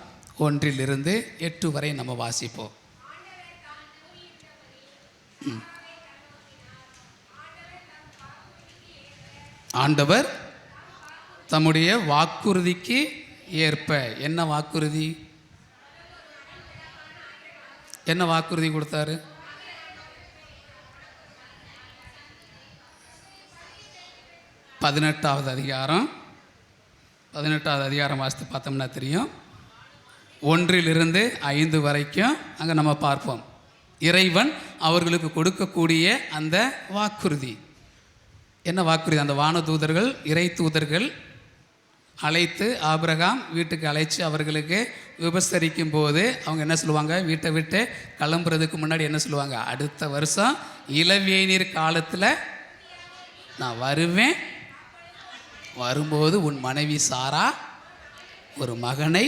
1 to 8 வரை நம்ம வாசிப்போம். ஆண்டவர் தம்முடைய வாக்குறுதிக்கு ஏற்ப, என்ன வாக்குறுதி? என்ன வாக்குறுதி கொடுத்தாரு? பதினெட்டாவது அதிகாரம் வாசித்து பார்த்தோம்னா தெரியும். 1 to 5 வரைக்கும் அங்கே நம்ம பார்ப்போம். இறைவன் அவர்களுக்கு கொடுக்கக்கூடிய அந்த வாக்குறுதி என்ன வாக்குறுதி? அந்த வானதூதர்கள், இறை தூதர்கள் அழைத்து ஆபிரகாம் வீட்டுக்கு அழைச்சி அவர்களுக்கு விபசரிக்கும் போது அவங்க என்ன சொல்லுவாங்க? வீட்டை விட்டு கிளம்புறதுக்கு முன்னாடி என்ன சொல்லுவாங்க? அடுத்த வருஷம் இளவேநீர் காலத்தில் நான் வருவேன், வரும்போது உன் மனைவி சாரா ஒரு மகனை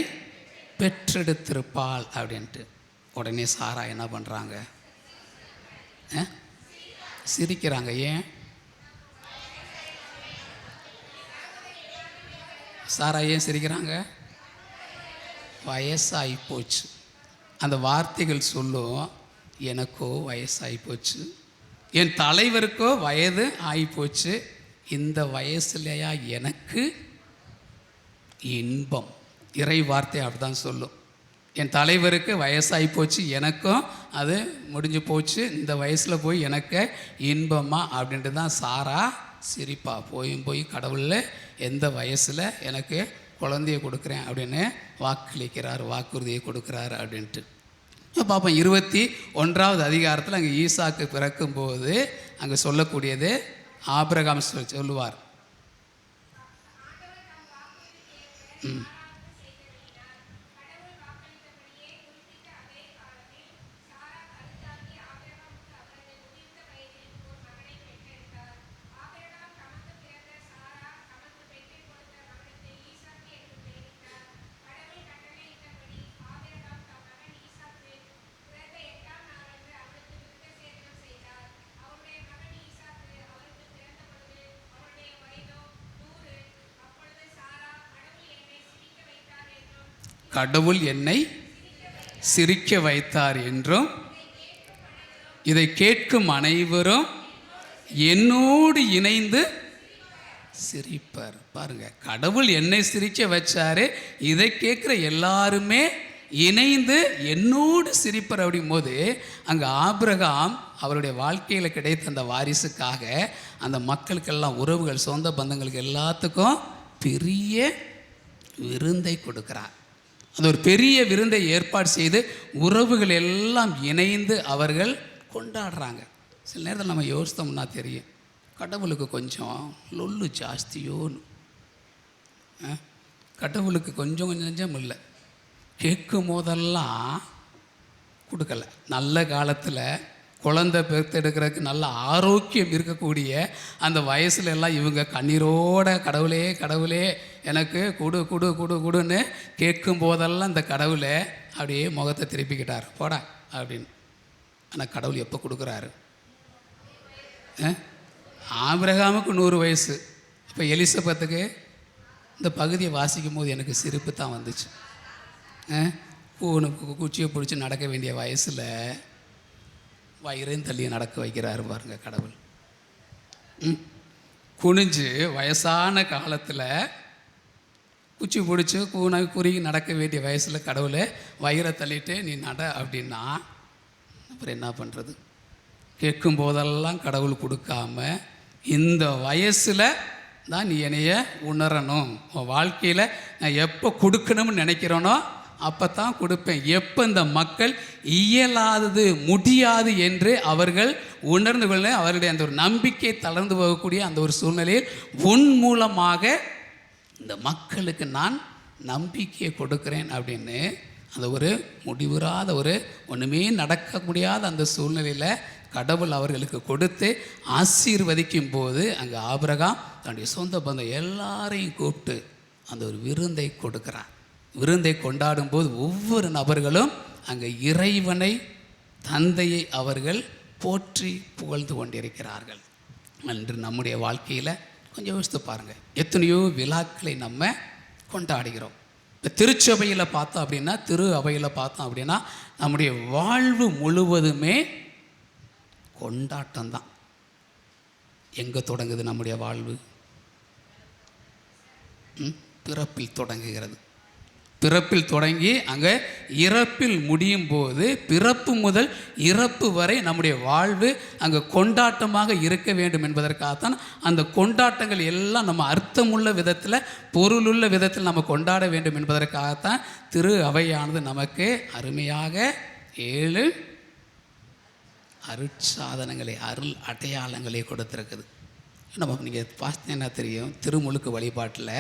பெற்றெடுத்திருப்பாள் அப்படின்ட்டு. உடனே சாரா என்ன பண்ணுறாங்க? சிரிக்கிறாங்க. ஏன் சாரா ஏன் சிரிக்கிறாங்க? வயசாகி போச்சு. அந்த வார்த்தைகள் சொல்லும், எனக்கோ வயசாகி போச்சு, என் தலைவருக்கோ வயது ஆகிப்போச்சு, இந்த வயசுலையா எனக்கு இன்பம். இறை வார்த்தை அப்படிதான் சொல்லும். என் தலைவருக்கு வயசாகி போச்சு, எனக்கும் அது முடிஞ்சு போச்சு, இந்த வயசில் போய் எனக்கு இன்பமா அப்படின்ட்டு தான் சாரா சிரிப்பா. போய் கடவுளில் எந்த வயசில் எனக்கு குழந்தைய கொடுக்குறேன் அப்படின்னு வாக்களிக்கிறார், வாக்குறுதியை கொடுக்குறாரு அப்படின்ட்டு பார்ப்போம். 21ஆவது அதிகாரத்தில் அங்கே ஈசாக்கு பிறக்கும்போது அங்கே சொல்லக்கூடியது ஆபிரகாம் சொல்லுவார். கடவுள் என்னை சிரிக்க வைத்தார் என்றும் இதை கேட்கும் அனைவரும் என்னோடு இணைந்து சிரிப்பார். பாருங்க, கடவுள் என்னை சிரிக்க வச்சாரு, இதை கேட்குற எல்லாருமே இணைந்து என்னோடு சிரிப்பார். அப்படிங்கும் போது அங்கே ஆபிரகாம் அவருடைய வாழ்க்கையில் கிடைத்த அந்த வாரிசுக்காக அந்த மக்களுக்கெல்லாம், உறவுகள், சொந்த பந்தங்களுக்கு எல்லாத்துக்கும் பெரிய விருந்தை கொடுக்கிறார். அது ஒரு பெரிய விருந்தை ஏற்பாடு செய்து உறவுகள் எல்லாம் இணைந்து அவர்கள் கொண்டாடுறாங்க. சில நேரத்தில் நம்ம யோசித்தோம்னா தெரியும், கடவுளுக்கு கொஞ்சம் லொல்லு ஜாஸ்தியோன்னு. கடவுளுக்கு கொஞ்சம் கொஞ்சம் இல்லை, கேட்கும் போதெல்லாம் கொடுக்கல. நல்ல காலத்தில் குழந்தை பெற்றெடுக்கிறதுக்கு நல்ல ஆரோக்கியம் இருக்கக்கூடிய அந்த வயசுல எல்லாம் இவங்க கண்ணீரோட கடவுளே கடவுளே எனக்கு கொடு கொடு கொடு கொடுன்னு கேட்கும் போதெல்லாம் இந்த கடவுளை அப்படியே முகத்தை திருப்பிக்கிட்டார், போடா அப்படின்னு. ஆனால் கடவுள் எப்போ கொடுக்குறாரு? ஆபிரகாமுக்கு 100 வயசு. இப்போ எலிசபெத்துக்கு இந்த பகுதியை வாசிக்கும் போது எனக்கு சிரிப்பு தான் வந்துச்சு. குச்சியை பிடிச்சி நடக்க வேண்டிய வயசில் வயிறையும் தள்ளியை நடக்க வைக்கிறாரு பாருங்க கடவுள். குனிஞ்சு வயசான காலத்தில் குச்சி பிடிச்சி குறுகி நடக்க வேண்டிய வயசில் கடவுளை வயிறை தள்ளிட்டு நீ நட அப்படின்னா அப்புறம் என்ன பண்ணுறது? கேட்கும் போதெல்லாம் கடவுள் கொடுக்காம இந்த வயசில் தான் நீ என்னைய உணரணும். உன் வாழ்க்கையில் நான் எப்போ கொடுக்கணும்னு நினைக்கிறேனோ அப்போ தான் கொடுப்பேன். எப்போ இந்த மக்கள் இயலாதது முடியாது என்று அவர்கள் உணர்ந்து கொள்ள, அவர்களுடைய அந்த ஒரு நம்பிக்கை தளர்ந்து போகக்கூடிய அந்த ஒரு சூழ்நிலையில் உன் மூலமாக இந்த மக்களுக்கு நான் நம்பிக்கையை கொடுக்குறேன் அப்படின்னு அந்த ஒரு முடிவுறாத ஒரு ஒன்றுமே நடக்க முடியாத அந்த சூழ்நிலையில் கடவுள் அவர்களுக்கு கொடுத்து ஆசீர்வதிக்கும் போது அங்கே ஆபிரகாம் தன்னுடைய சொந்த பந்தம் எல்லாரையும் கூப்பிட்டு அந்த ஒரு விருந்தை கொடுக்குறான். விருந்தை கொண்டாடும் போது ஒவ்வொரு நபர்களும் அங்கே இறைவனை, தந்தையை அவர்கள் போற்றி புகழ்ந்து கொண்டிருக்கிறார்கள். அன்று நம்முடைய வாழ்க்கையில் கொஞ்சம் யோசித்து பாருங்கள், எத்தனையோ விழாக்களை நம்ம கொண்டாடுகிறோம். இப்போ திருச்சபையில் பார்த்தோம் அப்படின்னா, திரு அவையில் பார்த்தோம் அப்படின்னா நம்முடைய வாழ்வு முழுவதுமே கொண்டாட்டம் தான். எங்கே தொடங்குது நம்முடைய வாழ்வு? பிறப்பில் தொடங்குகிறது. பிறப்பில் தொடங்கி அங்கே இறப்பில் முடியும் போது, பிறப்பு முதல் இறப்பு வரை நம்முடைய வாழ்வு அங்கே கொண்டாட்டமாக இருக்க வேண்டும் என்பதற்காகத்தான் அந்த கொண்டாட்டங்கள் எல்லாம் நம்ம அர்த்தமுள்ள விதத்தில், பொருளுள்ள விதத்தில் நம்ம கொண்டாட வேண்டும் என்பதற்காகத்தான் திரு அவையானது நமக்கு அருமையாக 7 அருட்சாதனங்களை, அருள் அடையாளங்களை கொடுத்துருக்குது. நமக்கு நீங்கள் பார்த்தீங்கன்னா தெரியும், திருமுழுக்கு வழிபாட்டில்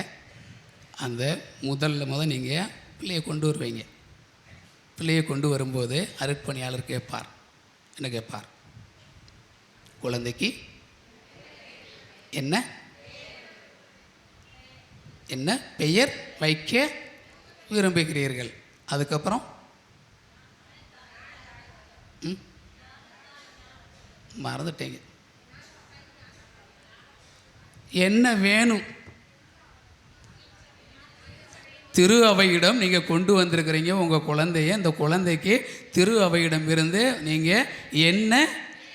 அந்த முதல்ல நீங்கள் பிள்ளையை கொண்டு வருவீங்க. பிள்ளையை கொண்டு வரும்போது அருட்பணியாளர் கேட்பார், என்ன கேட்பார்? குழந்தைக்கு என்ன என்ன பெயர் வைக்க விரும்புகிறீர்கள்? அதுக்கப்புறம் மறந்துட்டீங்க. என்ன வேணும்? திரு அவையிடம் நீங்கள் கொண்டு வந்திருக்கிறீங்க உங்கள் குழந்தைய. இந்த குழந்தைக்கு திரு அவையிடம் இருந்து நீங்கள் என்ன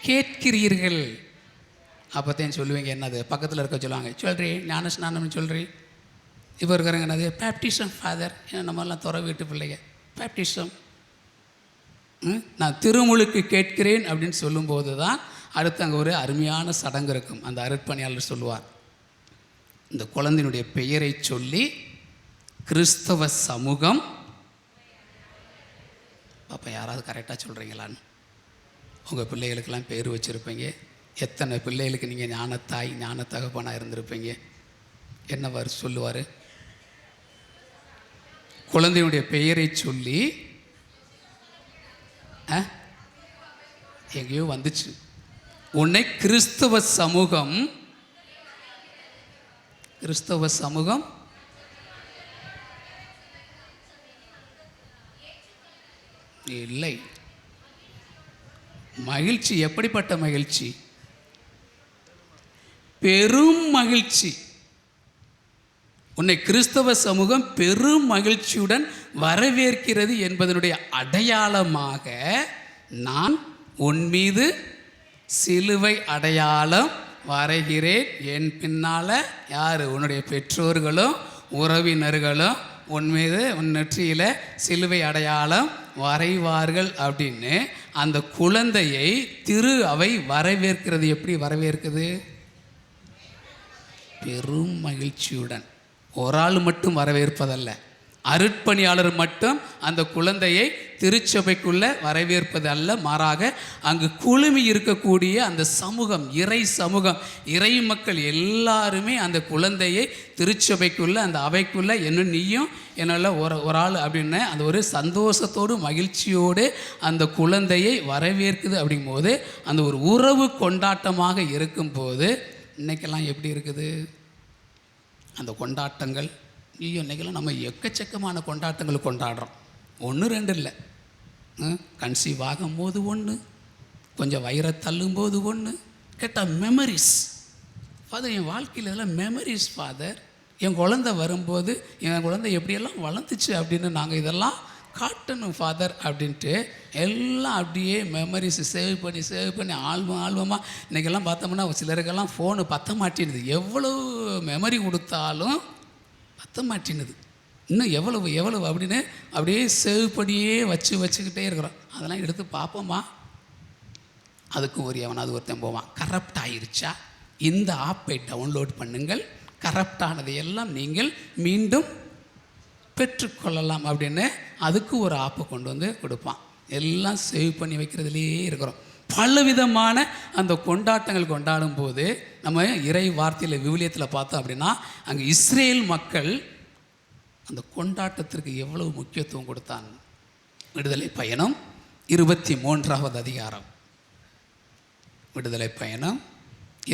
கேட்கிறீர்கள்? அப்போத்தையும் சொல்லுவீங்க என்னது? பக்கத்தில் இருக்க சொல்லுவாங்க, சொல்றி ஞான ஸ்நானம்னு சொல்றி. இப்போ இருக்கிறவங்க என்னது? Baptism father. ஏன்னா நம்மளாம் துறை வீட்டு பிள்ளைங்க, பேப்டிசம். நான் திருமுழுக்கு கேட்கிறேன் அப்படின்னு சொல்லும்போது தான் அடுத்து அங்கே ஒரு அருமையான சடங்கு இருக்கும். அந்த அருட்பணியாளர் சொல்லுவார், இந்த குழந்தையினுடைய பெயரை சொல்லி கிறிஸ்தவ சமூகம், பாப்பா யாராவது கரெக்டாக சொல்கிறீங்களான்னு, உங்கள் பிள்ளைகளுக்கெல்லாம் பேர் வச்சுருப்பீங்க. எத்தனை பிள்ளைகளுக்கு நீங்கள் ஞானத்தாய் ஞான தகப்பனாக இருந்திருப்பீங்க. என்னவார் சொல்லுவார்? குழந்தையுடைய பெயரை சொல்லி எங்கேயோ வந்துச்சு, உன்னை கிறிஸ்தவ சமூகம், கிறிஸ்தவ சமூகம் இல்லை. மகிழ்ச்சி எப்படிப்பட்ட மகிழ்ச்சி? பெரும் மகிழ்ச்சி. உன்னை கிறிஸ்தவ சமூகம் பெரும் மகிழ்ச்சியுடன் வரவேற்கிறது என்பதனுடைய அடையாளமாக நான் உன் மீது சிலுவை அடையாளம் வரைகிறேன். என் பின்னால் யார்? உன்னுடைய பெற்றோர்களும் உறவினர்களும் உன் மீது உன் நெற்றியில் சிலுவை அடையாளம் வரைவார்கள் அப்படின்னு அந்த குழந்தையை திரு அவை வரவேற்கிறது. எப்படி வரவேற்குது? பெரும் மகிழ்ச்சியுடன். ஒரு ஆள் மட்டும் வரவேற்பதல்ல, அருட்பணியாளர் மட்டும் அந்த குழந்தையை திருச்சபைக்குள்ள வரவேற்பது அல்ல, மாறாக அங்கு குழுமி இருக்கக்கூடிய அந்த சமூகம், இறை சமூகம், இறை மக்கள் எல்லாருமே அந்த குழந்தையை திருச்சபைக்குள்ள அந்த அவைக்குள்ள என்ன நீயும் என்னால் ஒரு ஆள் அப்படின்னு அந்த ஒரு சந்தோஷத்தோடு மகிழ்ச்சியோடு அந்த குழந்தையை வரவேற்குது. அப்படிங்கும்போது அந்த ஒரு உறவு கொண்டாட்டமாக இருக்கும்போது இன்றைக்கெல்லாம் எப்படி இருக்குது அந்த கொண்டாட்டங்கள்? இன்றைக்கெல்லாம் நம்ம எக்கச்சக்கமான கொண்டாட்டங்கள் கொண்டாடுறோம். 1 2 இல்லை, கன்சீவ் ஆகும்போது ஒன்று, கொஞ்சம் வயிறை தள்ளும்போது ஒன்று. கேட்டால் மெமரிஸ் ஃபாதர், என் வாழ்க்கையில் இதெல்லாம் மெமரிஸ் ஃபாதர். என் குழந்தை வரும்போது என் குழந்தை எப்படியெல்லாம் வளர்ந்துச்சு அப்படின்னு நாங்கள் இதெல்லாம் காட்டணும் ஃபாதர் அப்படின்ட்டு எல்லாம் அப்படியே மெமரிஸ் சேவ் பண்ணி ஆல்பமாக. இன்றைக்கெல்லாம் பார்த்தோம்னா சிலருக்கெல்லாம் ஃபோனு பற்ற மாட்டேனுது. எவ்வளோ மெமரி கொடுத்தாலும் பற்ற மாட்டேனுது. இன்னும் எவ்வளவு அப்படின்னு அப்படியே சேவ் பண்ணியே வச்சுக்கிட்டே இருக்கிறோம். அதெல்லாம் எடுத்து பார்ப்போமா? அதுக்கும் எவனாவது ஒருத்தன் போவான், கரப்ட் ஆயிருச்சா, இந்த ஆப்பை டவுன்லோட் பண்ணுங்கள், கரப்டானதை எல்லாம் நீங்கள் மீண்டும் பெற்றுக்கொள்ளலாம் அப்படின்னு அதுக்கு ஒரு ஆப்பை கொண்டு வந்து கொடுப்பான். எல்லாம் சேவ் பண்ணி வைக்கிறதுலேயே இருக்கிறோம். பலவிதமான அந்த கொண்டாட்டங்கள் கொண்டாடும் போது நம்ம இறை வார்த்தையில் விவிலியத்தில் பார்த்தோம் அப்படின்னா அங்கே இஸ்ரேல் மக்கள் அந்த கொண்டாட்டத்திற்கு எவ்வளவு முக்கியத்துவம் கொடுத்தாங்க. விடுதலை பயணம் 23வது அதிகாரம், விடுதலை பயணம்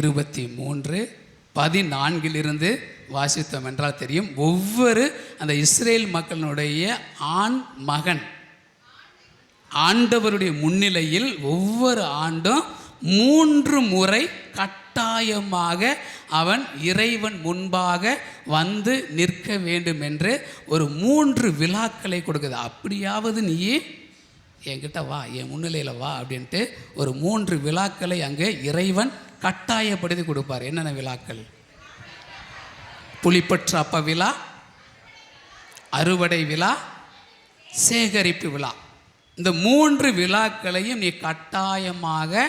23:14 வாசித்தோம் என்றால் தெரியும். ஒவ்வொரு அந்த இஸ்ரேல் மக்களுடைய ஆண் மகன் ஆண்டவருடைய முன்னிலையில் ஒவ்வொரு ஆண்டும் 3 முறை கட்டாயமாக அவன் இறைவன் முன்பாக வந்து நிற்க வேண்டும் என்று ஒரு 3 விழாக்களை கொடுக்குது. அப்படியாவது நீயே என்கிட்ட வா, என் முன்னிலையில் வா அப்படின்ட்டு ஒரு 3 விழாக்களை அங்கே இறைவன் கட்டாயப்படுத்தி கொடுப்பார். என்னென்ன விழாக்கள்? புலிப்பற்ற அப்ப விழா, அறுவடை விழா, சேகரிப்பு விழா. இந்த 3 விழாக்களையும் நீ கட்டாயமாக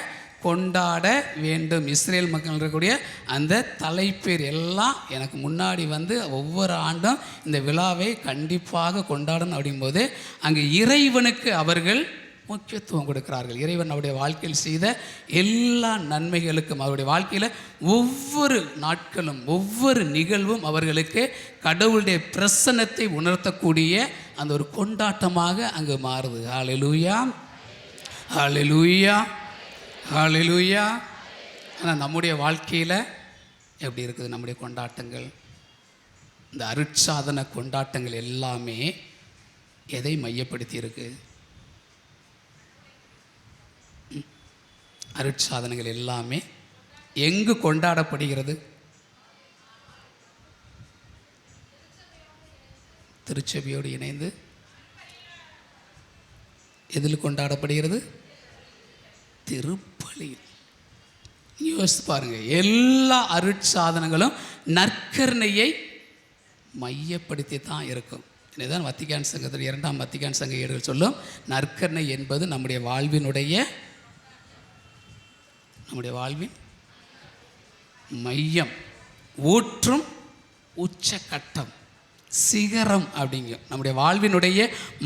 கொண்டாட வேண்டும். இஸ்ரேல் மக்கள் இருக்கக்கூடிய அந்த தலைப்பேர் எல்லாம் எனக்கு முன்னாடி வந்து ஒவ்வொரு ஆண்டும் இந்த விழாவை கண்டிப்பாக கொண்டாடணும். அப்படிங்கும்போது அங்கே இறைவனுக்கு அவர்கள் முக்கியத்துவம் கொடுக்கிறார்கள். இறைவன் அவருடைய வாழ்க்கையில் செய்த எல்லா நன்மைகளுக்கும் அவருடைய வாழ்க்கையில் ஒவ்வொரு நாட்களும் ஒவ்வொரு நிகழ்வும் அவர்களுக்கு கடவுளுடைய பிரசன்னத்தை உணர்த்தக்கூடிய அந்த ஒரு கொண்டாட்டமாக அங்கு மாறுது. ஹல்லேலூயா, ஹல்லேலூயா, ஹல்லேலூயா. ஆனால் நம்முடைய வாழ்க்கையில் எப்படி இருக்குது நம்முடைய கொண்டாட்டங்கள்? இந்த அருட்சாதன கொண்டாட்டங்கள் எல்லாமே எதை மையப்படுத்தி இருக்கு? அருட்சாதனைகள் எல்லாமே எங்கு கொண்டாடப்படுகிறது? திருச்சபையோடு இணைந்து. எதில் கொண்டாடப்படுகிறது? திருப்பலியில். யோசித்து பாருங்க, எல்லா அருட்சாதனங்களும் நற்கருணையை மையப்படுத்தி தான் இருக்கும். இதுதான் வத்திக்கான் சங்கத்தில் 2ஆம் வத்திக்கான் சங்க ஏடுகள் சொல்லும். நற்கருணை என்பது நம்முடைய வாழ்வின் மையம், ஊற்றும் உச்சக்கட்டம், சிகரம் அப்படிங்கும். நம்முடைய வாழ்வினுடைய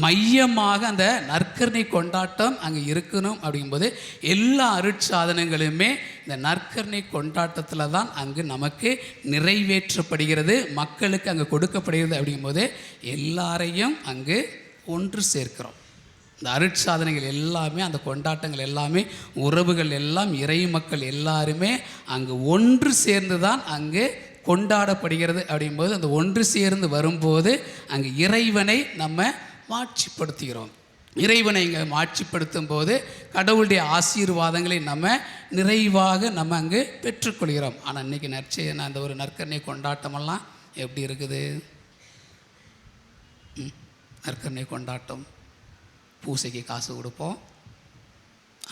மையமாக அந்த நற்கருணை கொண்டாட்டம் அங்கே இருக்கணும். அப்படிங்கும்போது எல்லா அருட்சாதனங்களுமே இந்த நற்கருணை கொண்டாட்டத்தில் தான் அங்கு நமக்கு நிறைவேற்றப்படுகிறது, மக்களுக்கு அங்கே கொடுக்கப்படுகிறது. அப்படிங்கும்போது எல்லாரையும் அங்கு ஒன்று சேர்க்கிறோம். இந்த அருட்சாதனைகள் எல்லாமே, அந்த கொண்டாட்டங்கள் எல்லாமே, உறவுகள் எல்லாம், இறை மக்கள் எல்லாருமே அங்கு ஒன்று சேர்ந்து தான் அங்கு கொண்டாடப்படுகிறது. அப்படிங்கும்போது அந்த ஒன்று சேர்ந்து வரும்போது அங்கு இறைவனை நம்ம மாட்சிப்படுத்துகிறோம். இறைவனை இங்கே மாட்சிப்படுத்தும் போது கடவுளுடைய ஆசீர்வாதங்களை நம்ம நிறைவாக நம்ம அங்கு பெற்றுக்கொள்கிறோம். ஆனால் இன்றைக்கி அந்த ஒரு நற்கருணை கொண்டாட்டமெல்லாம் எப்படி இருக்குது? நற்கருணை கொண்டாட்டம், பூசைக்கு காசு கொடுப்போம்,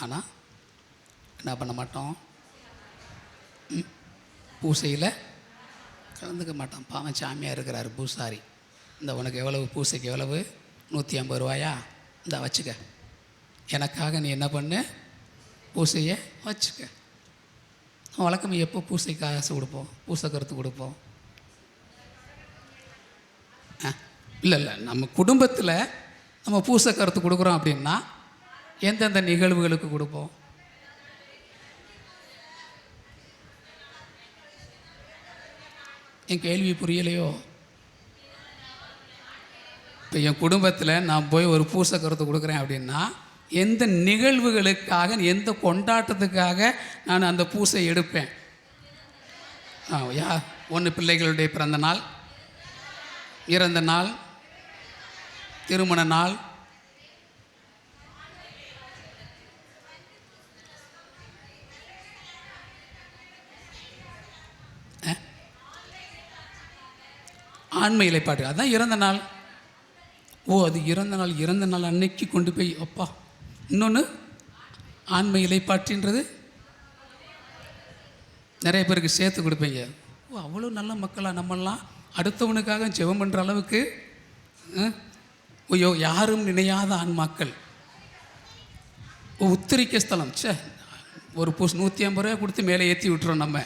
ஆனால் என்ன பண்ண மாட்டோம்? பூசையில் கலந்துக்க மாட்டோம். பாவம் சாமியாக இருக்கிறார் பூசாரி, இந்த உனக்கு எவ்வளவு பூசைக்கு எவ்வளவு? 150 ரூபாயா, இந்த வச்சுக்க, எனக்காக நீ என்ன பண்ணு, பூசையை வச்சுக்க. வழக்கம் எப்போ பூசைக்கு காசு கொடுப்போம், பூசை கருத்து கொடுப்போம்? இல்லை இல்லை, நம்ம குடும்பத்தில் நம்ம பூசை கருத்து கொடுக்குறோம் அப்படின்னா எந்தெந்த நிகழ்வுகளுக்கு கொடுப்போம்? என் கேள்வி புரியலையோ? இப்போ என் குடும்பத்தில் நான் போய் ஒரு பூசை கருத்து கொடுக்குறேன் அப்படின்னா எந்த நிகழ்வுகளுக்காக, எந்த கொண்டாட்டத்துக்காக நான் அந்த பூசை எடுப்பேன்? ஒன்று பிள்ளைகளுடைய பிறந்த நாள், இறந்த நாள், திருமண நாள், ஆன்ம இலைப்பாட்டு, அதுதான் இறந்த நாள். அது இறந்த நாள். இறந்த நாள் அன்னைக்கு கொண்டு போய் அப்பா. இன்னொன்று ஆன்ம இலைப்பாற்றின்றது நிறைய பேருக்கு சேர்த்து கொடுப்பீங்க. அவ்வளோ நல்ல மக்களாக நம்மெல்லாம் அடுத்தவனுக்காக ஜெபம் பண்ணுற அளவுக்கு ஐயோ யாரும் நினையாத ஆன்மாக்கள். உத்திரிக்க ஸ்தலம், ஒரு 150 ரூபா கொடுத்து மேலே ஏற்றி விட்டுறோம் நம்ம.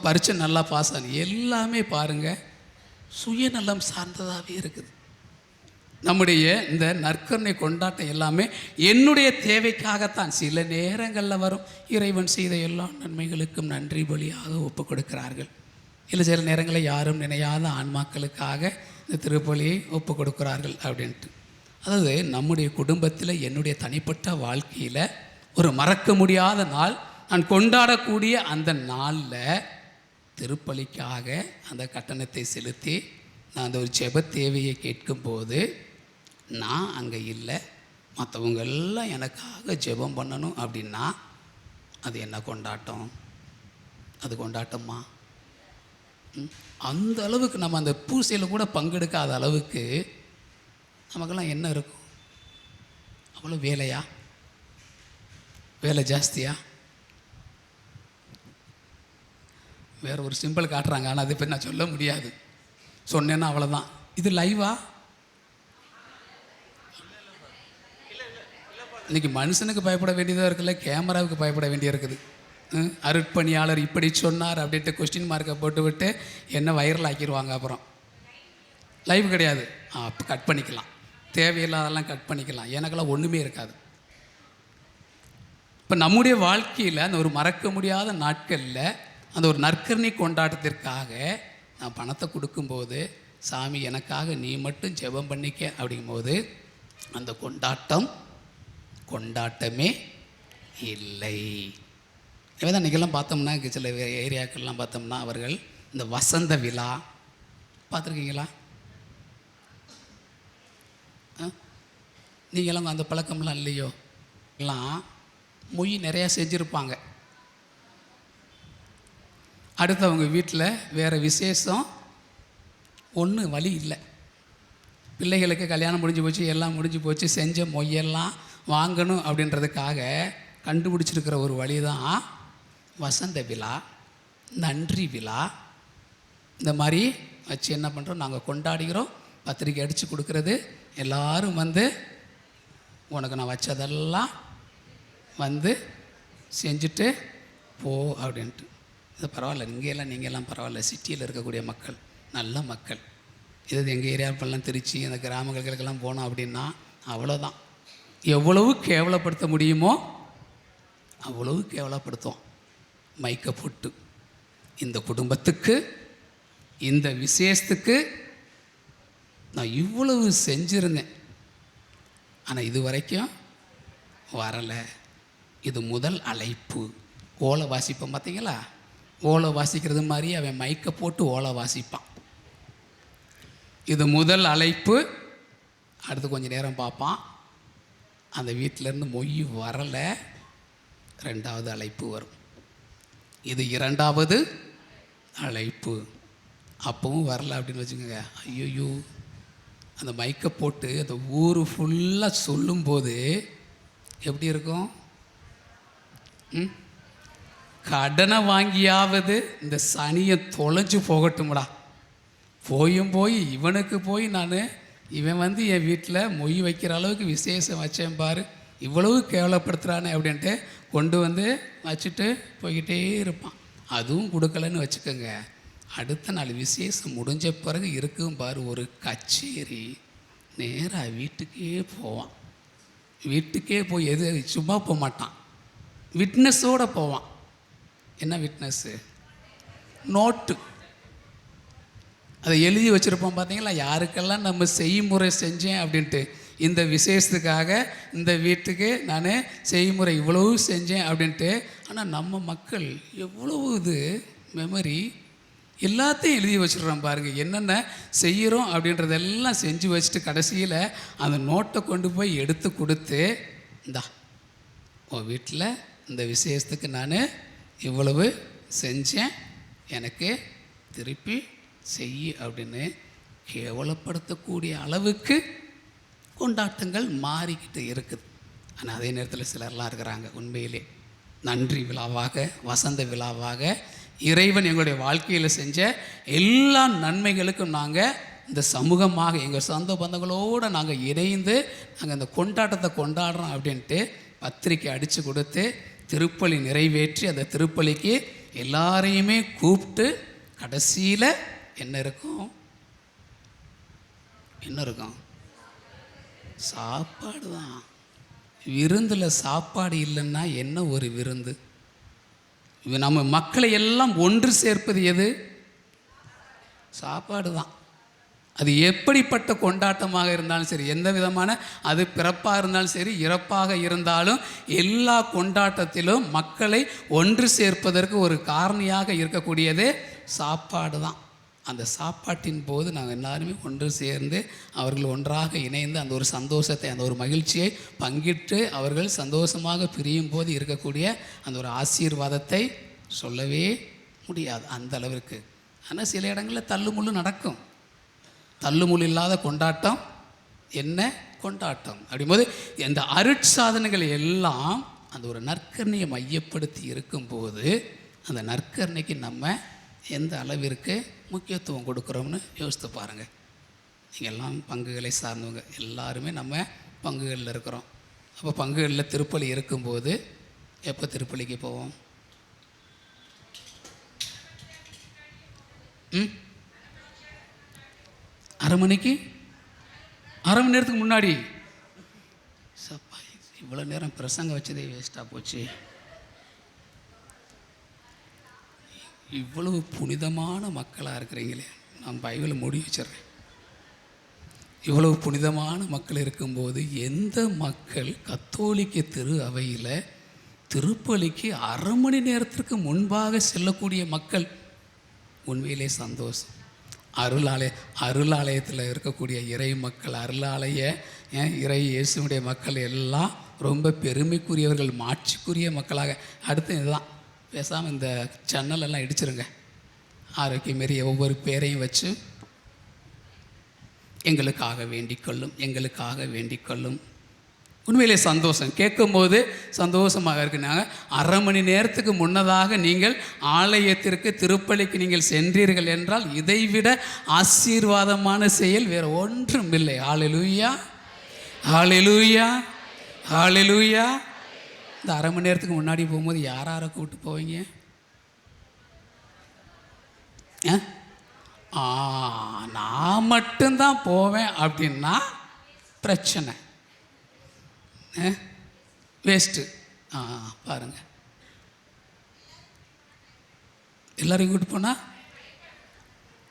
பரீட்சை நல்லா பாஸ் ஆகி எல்லாமே பாருங்கள் சுயநலம் சார்ந்ததாகவே இருக்குது. நம்முடைய இந்த நற்கருணை கொண்டாட்டம் எல்லாமே என்னுடைய தேவைக்காகத்தான். சில நேரங்களில் வரும் இறைவன் செய்த எல்லா நன்மைகளுக்கும் நன்றி பலியாக ஒப்பு கொடுக்கிறார்கள். இல்லை சில நேரங்களில் யாரும் நினையாத ஆன்மாக்களுக்காக இந்த திருப்பலியை ஒப்பு கொடுக்கிறார்கள் அப்படின்ட்டு. அதாவது நம்முடைய குடும்பத்தில் என்னுடைய தனிப்பட்ட வாழ்க்கையில் ஒரு மறக்க முடியாத நாள், நான் கொண்டாடக்கூடிய அந்த நாளில் திருப்பலிக்காக அந்த கட்டணத்தை செலுத்தி நான் அந்த ஒரு ஜெப தேவையை கேட்கும்போது நான் அங்கே இல்லை, மற்றவங்க எல்லாம் எனக்காக ஜெபம் பண்ணணும் அப்படின்னா அது என்ன கொண்டாட்டம்? அது கொண்டாட்டமா? அந்த அளவுக்கு நம்ம அந்த பூசையில் கூட பங்கெடுக்காத அளவுக்கு நமக்கெல்லாம் என்ன இருக்கும்? அவ்வளோ வேலையா? வேலை ஜாஸ்தியா? வேறு ஒரு சிம்பிள் காட்டுறாங்க, ஆனால் அதை பற்றி நான் சொல்ல முடியாது. சொன்னேன்னா அவ்வளோதான். இது லைவா? இன்றைக்கி மனுஷனுக்கு பயப்பட வேண்டியதாக இருக்குல்ல, கேமராவுக்கு பயப்பட வேண்டிய இருக்குது. அருட்பணியாளர் இப்படி சொன்னார் அப்படின்ட்டு கொஸ்டின் மார்க்கை போட்டு விட்டு என்ன வைரல் ஆக்கிடுவாங்க. அப்புறம் லைவ் கிடையாது, அப்போ கட் பண்ணிக்கலாம், தேவையில்லாதெல்லாம் கட் பண்ணிக்கலாம், எனக்கெல்லாம் ஒன்றுமே இருக்காது. இப்போ நம்முடைய வாழ்க்கையில் அந்த ஒரு மறக்க முடியாத நாட்களில் அந்த ஒரு நற்கருணை கொண்டாட்டத்திற்காக நான் பணத்தை கொடுக்கும்போது, சாமி எனக்காக நீ மட்டும் ஜெபம் பண்ணிக்க அப்படிங்கும்போது அந்த கொண்டாட்டமே இல்லை. எனவே தான் இன்றைக்கெல்லாம் பார்த்தோம்னா சில ஏரியாக்கள்லாம் பார்த்தோம்னா அவர்கள் இந்த வசந்த விழா பார்த்துருக்கீங்களா? நீங்களாம் அந்த பழக்கம்லாம் இல்லையோ? எல்லாம் மொய் நிறையா செஞ்சுருப்பாங்க. அடுத்தவங்க வீட்டில் வேறு விசேஷம் ஒன்று வழி இல்லை, பிள்ளைகளுக்கு கல்யாணம் முடிஞ்சு போச்சு, எல்லாம் முடிஞ்சு போச்சு, செஞ்ச மொய்யெல்லாம் வாங்கணும் அப்படின்றதுக்காக கண்டுபிடிச்சிருக்கிற ஒரு வழி தான் வசந்த விழா, நன்றி விழா. இந்த மாதிரி வச்சு என்ன பண்ணுறோம், நாங்கள் கொண்டாடுகிறோம், பத்திரிக்கை அடித்து கொடுக்கறது, எல்லோரும் வந்து உனக்கு நான் வச்சதெல்லாம் வந்து செஞ்சுட்டு போ அப்படின்ட்டு. இது பரவாயில்ல, இங்கேயெல்லாம் நீங்கள்லாம் பரவாயில்ல, சிட்டியில் இருக்கக்கூடிய மக்கள் நல்ல மக்கள். இது எங்கள் ஏரியாப்பெல்லாம் திருச்சி அந்த கிராமங்களுக்கெல்லாம் போனோம் அப்படின்னா அவ்வளோதான், எவ்வளவு கேவலப்படுத்த முடியுமோ அவ்வளவு கேவலப்படுத்தும். மைக்கை போட்டு இந்த குடும்பத்துக்கு இந்த விசேஷத்துக்கு நான் இவ்வளவு செஞ்சுருந்தேன், ஆனால் இது வரைக்கும் வரலை. இது முதல் அழைப்பு. ஓலை வாசிப்போம் பார்த்தீங்களா? ஓலை வாசிக்கிறது மாதிரி அவன் மைக்கை போட்டு ஓலை வாசிப்பான். இது முதல் அழைப்பு. அடுத்து கொஞ்சம் நேரம் பார்ப்பான், அந்த வீட்டிலேருந்து மொய் வரலை, ரெண்டாவது அழைப்பு வரும். இது இரண்டாவது அழைப்பு. அப்பவும் வரல அப்படின்னு வச்சுக்கோங்க, ஐயோ அந்த மைக்கை போட்டு அந்த ஊர் ஃபுல்லாக சொல்லும்போது எப்படி இருக்கும்? கடனை வாங்கியாவது இந்த சனியை தொலைஞ்சு போகட்டும்டா, போய் இவனுக்கு போய் இவன் வந்து என் வீட்டில் மொய் வைக்கிற அளவுக்கு விசேஷம் வச்சேன் பாரு, இவ்வளவு கேவலப்படுத்துகிறானே அப்படின்ட்டு கொண்டு வந்து வச்சுட்டு போய்கிட்டே இருப்பான். அதுவும் கொடுக்கலன்னு வச்சுக்கோங்க, அடுத்த நாள் விசேஷம் முடிஞ்ச பிறகு இருக்கும் பாரு ஒரு கச்சேரி, நேராக வீட்டுக்கே போவான். வீட்டுக்கே போய் எது சும்மா போக மாட்டான், விட்னஸோடு போவான். என்ன விட்னஸ்ஸு? நோட்டு. அதை எழுதி வச்சுருப்போம் பார்த்தீங்களா, யாருக்கெல்லாம் நம்ம செய்முறை செஞ்சேன் அப்படின்ட்டு. இந்த விசேஷத்துக்காக இந்த வீட்டுக்கு நான் செய்முறை இவ்வளவு செஞ்சேன் அப்படின்ட்டு. ஆனால் நம்ம மக்கள் எவ்வளவு இது மெமரி, எல்லாத்தையும் எழுதி வச்சுடுறோம் பாருங்கள். என்னென்ன செய்கிறோம் அப்படின்றதெல்லாம் செஞ்சு வச்சுட்டு கடைசியில் அந்த நோட்டை கொண்டு போய் எடுத்து கொடுத்து, இந்தா உன் வீட்டில் இந்த விசேஷத்துக்கு நான் இவ்வளவு செஞ்சேன், எனக்கு திருப்பி செய் அப்படின்னு கேவலப்படுத்தக்கூடிய அளவுக்கு கொண்டாட்டங்கள் மாறிக்கிட்டு இருக்குது. ஆனால் அதே நேரத்தில் சிலர்லாம் இருக்கிறாங்க, உண்மையிலே நன்றி விழாவாக, வசந்த விழாவாக இறைவன் எங்களுடைய வாழ்க்கையில் செஞ்ச எல்லா நன்மைகளுக்கும் நாங்கள் இந்த சமூகமாக எங்கள் சொந்த பந்தங்களோடு நாங்கள் இணைந்து நாங்கள் இந்த கொண்டாட்டத்தை கொண்டாடுறோம் அப்படின்ட்டு பத்திரிக்கை அடித்து கொடுத்து திருப்பலி நிறைவேற்றி அந்த திருப்பலிக்கு எல்லாரையுமே கூப்பிட்டு கடைசியில் என்ன இருக்கும்? சாப்பாடு தான். விருந்தில் சாப்பாடு இல்லைன்னா என்ன ஒரு விருந்து? நம்ம மக்களை எல்லாம் ஒன்று சேர்ப்பது எது? சாப்பாடு தான். அது எப்படிப்பட்ட கொண்டாட்டமாக இருந்தாலும் சரி, எந்த விதமான அது பிறப்பாக இருந்தாலும் சரி, இறப்பாக இருந்தாலும், எல்லா கொண்டாட்டத்திலும் மக்களை ஒன்று சேர்ப்பதற்கு ஒரு காரணியாக இருக்கக்கூடியது சாப்பாடு தான். அந்த சாப்பாட்டின் போது நாங்கள் எல்லாருமே ஒன்று சேர்ந்து அவர்கள் ஒன்றாக இணைந்து அந்த ஒரு சந்தோஷத்தை, அந்த ஒரு மகிழ்ச்சியை பங்கிட்டு அவர்கள் சந்தோஷமாக பிரியும் போது இருக்கக்கூடிய அந்த ஒரு ஆசீர்வாதத்தை சொல்லவே முடியாது அந்த அளவிற்கு. ஆனால் சில இடங்களில் தள்ளுமுள்ளு நடக்கும். தள்ளுமுள்ளு இல்லாத கொண்டாட்டம் என்ன கொண்டாட்டம்? அப்படிங்கும்போது இந்த அருட்சாதனைகள் எல்லாம் அந்த ஒரு நற்கரணையை மையப்படுத்தி இருக்கும்போது அந்த நற்கரணைக்கு நம்ம எந்த அளவிற்கு முக்கியத்துவம் கொடுக்குறோம்னு யோசித்து பாருங்கள். நீங்கள் எல்லாம் பங்குகளை சார்ந்தவங்க, எல்லாருமே நம்ம பங்குகளில் இருக்கிறோம். அப்போ பங்குகளில் திருப்பலி இருக்கும்போது எப்போ திருப்பலிக்கு போவோம்? 1/2 மணிக்கு, 1/2 மணி நேரத்துக்கு முன்னாடி. சப்பா, இவ்வளோ நேரம் பிரசங்க வச்சதே வேஸ்ட்டாக போச்சு. இவ்வளவு புனிதமான மக்களாக இருக்கிறீங்களே, நான் பைபிளை மூடி வச்சிட்றேன். இவ்வளவு புனிதமான மக்கள் இருக்கும்போது எந்த மக்கள் கத்தோலிக்க திரு அவையில் திருப்பலிக்கு 1/2 மணி நேரத்திற்கு முன்பாக செல்லக்கூடிய மக்கள்? உண்மையிலே சந்தோஷம். அருளாலயத்தில் இருக்கக்கூடிய இறை மக்கள், அருளாலய இறை இயேசுடைய மக்கள் எல்லாம் ரொம்ப பெருமைக்குரியவர்கள், மாட்சிக்குரிய மக்களாக. அடுத்து இதுதான், பேசாமல் இந்த சேனலெல்லாம் இடிச்சிருங்க. ஆரோக்கியமாரி ஒவ்வொரு பேரையும் வச்சு எங்களுக்காக வேண்டிக்கொள்ளும், எங்களுக்காக வேண்டிக்கொள்ளும். உண்மையிலே சந்தோஷம். கேட்கும்போது சந்தோஷமாக இருக்குனாங்க. 1/2 மணி நேரத்துக்கு முன்னதாக நீங்கள் ஆலயத்திற்கு திருப்பலிக்கு நீங்கள் சென்றீர்கள் என்றால் இதைவிட ஆசீர்வாதமான செயல் வேறு ஒன்றும் இல்லை. ஹல்லேலூயா, ஹல்லேலூயா, ஹல்லேலூயா. இந்த 1/2 மணி நேரத்துக்கு முன்னாடி போகும்போது யாரை கூப்பிட்டு போவீங்க? நான் மட்டும்தான் போவேன் அப்படின்னா பிரச்சனை, வேஸ்ட்டு. பாருங்கள், எல்லோரையும் கூப்பிட்டு போனால்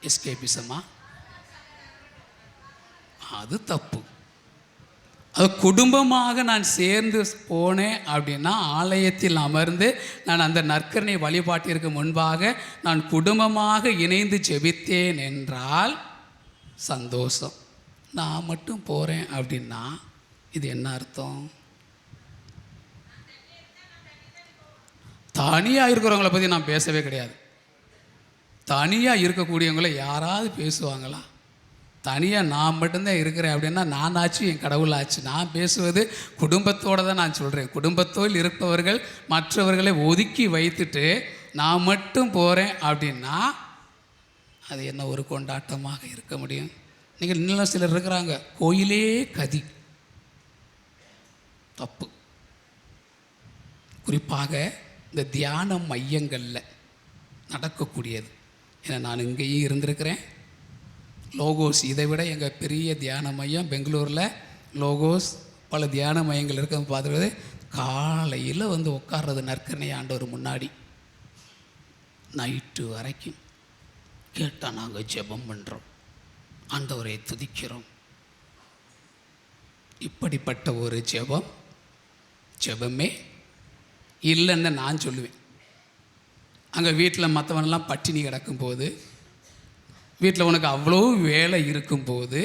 எஸ்கேபிசமா? அது தப்பு. அது குடும்பமாக நான் சேர்ந்து போனேன் அப்படின்னா, ஆலயத்தில் அமர்ந்து நான் அந்த நற்கரணை வழிபாட்டிற்கு முன்பாக நான் குடும்பமாக இணைந்து ஜெபித்தேன் என்றால் சந்தோஷம். நான் மட்டும் போகிறேன் அப்படின்னா இது என்ன அர்த்தம்? தனியாக இருக்கிறவங்கள பற்றி நான் பேசவே கிடையாது. தனியாக இருக்கக்கூடியவங்களை யாராவது பேசுவாங்களா? தனியாக நான் மட்டும்தான் இருக்கிறேன் அப்படின்னா நானாச்சு என் கடவுளாச்சு. நான் பேசுவது குடும்பத்தோடு தான் நான் சொல்கிறேன். குடும்பத்தோடு இருப்பவர்கள் மற்றவர்களை ஒதுக்கி வைத்துட்டு நான் மட்டும் போகிறேன் அப்படின்னா அது என்ன ஒரு கொண்டாட்டமாக இருக்க முடியும்? நீங்கள் இன்னும் சிலர் இருக்கிறாங்க, கோயிலே கதி. தப்பு. குறிப்பாக இந்த தியான மையங்களில் நடக்கக்கூடியது. ஏன்னா நான் இங்கேயும் இருந்திருக்கிறேன். லோகோஸ் இதை விட எங்கள் பெரிய தியான மையம் பெங்களூரில் லோகோஸ் பல தியான மையங்கள் இருக்க பார்த்துக்கிறது. காலையில் வந்து உட்கார்றது நற்கருணை ஆண்டவர் முன்னாடி நைட்டு வரைக்கும் கேட்டால் நாங்கள் ஜெபம் பண்ணுறோம், ஆண்டவரை துதிக்கிறோம். இப்படிப்பட்ட ஒரு ஜெபமே இல்லைன்னு நான் சொல்லுவேன். அங்கே வீட்டில் மற்றவனெல்லாம் பட்டினி கிடக்கும்போது, வீட்டில் உனக்கு அவ்வளோ வேலை இருக்கும்போது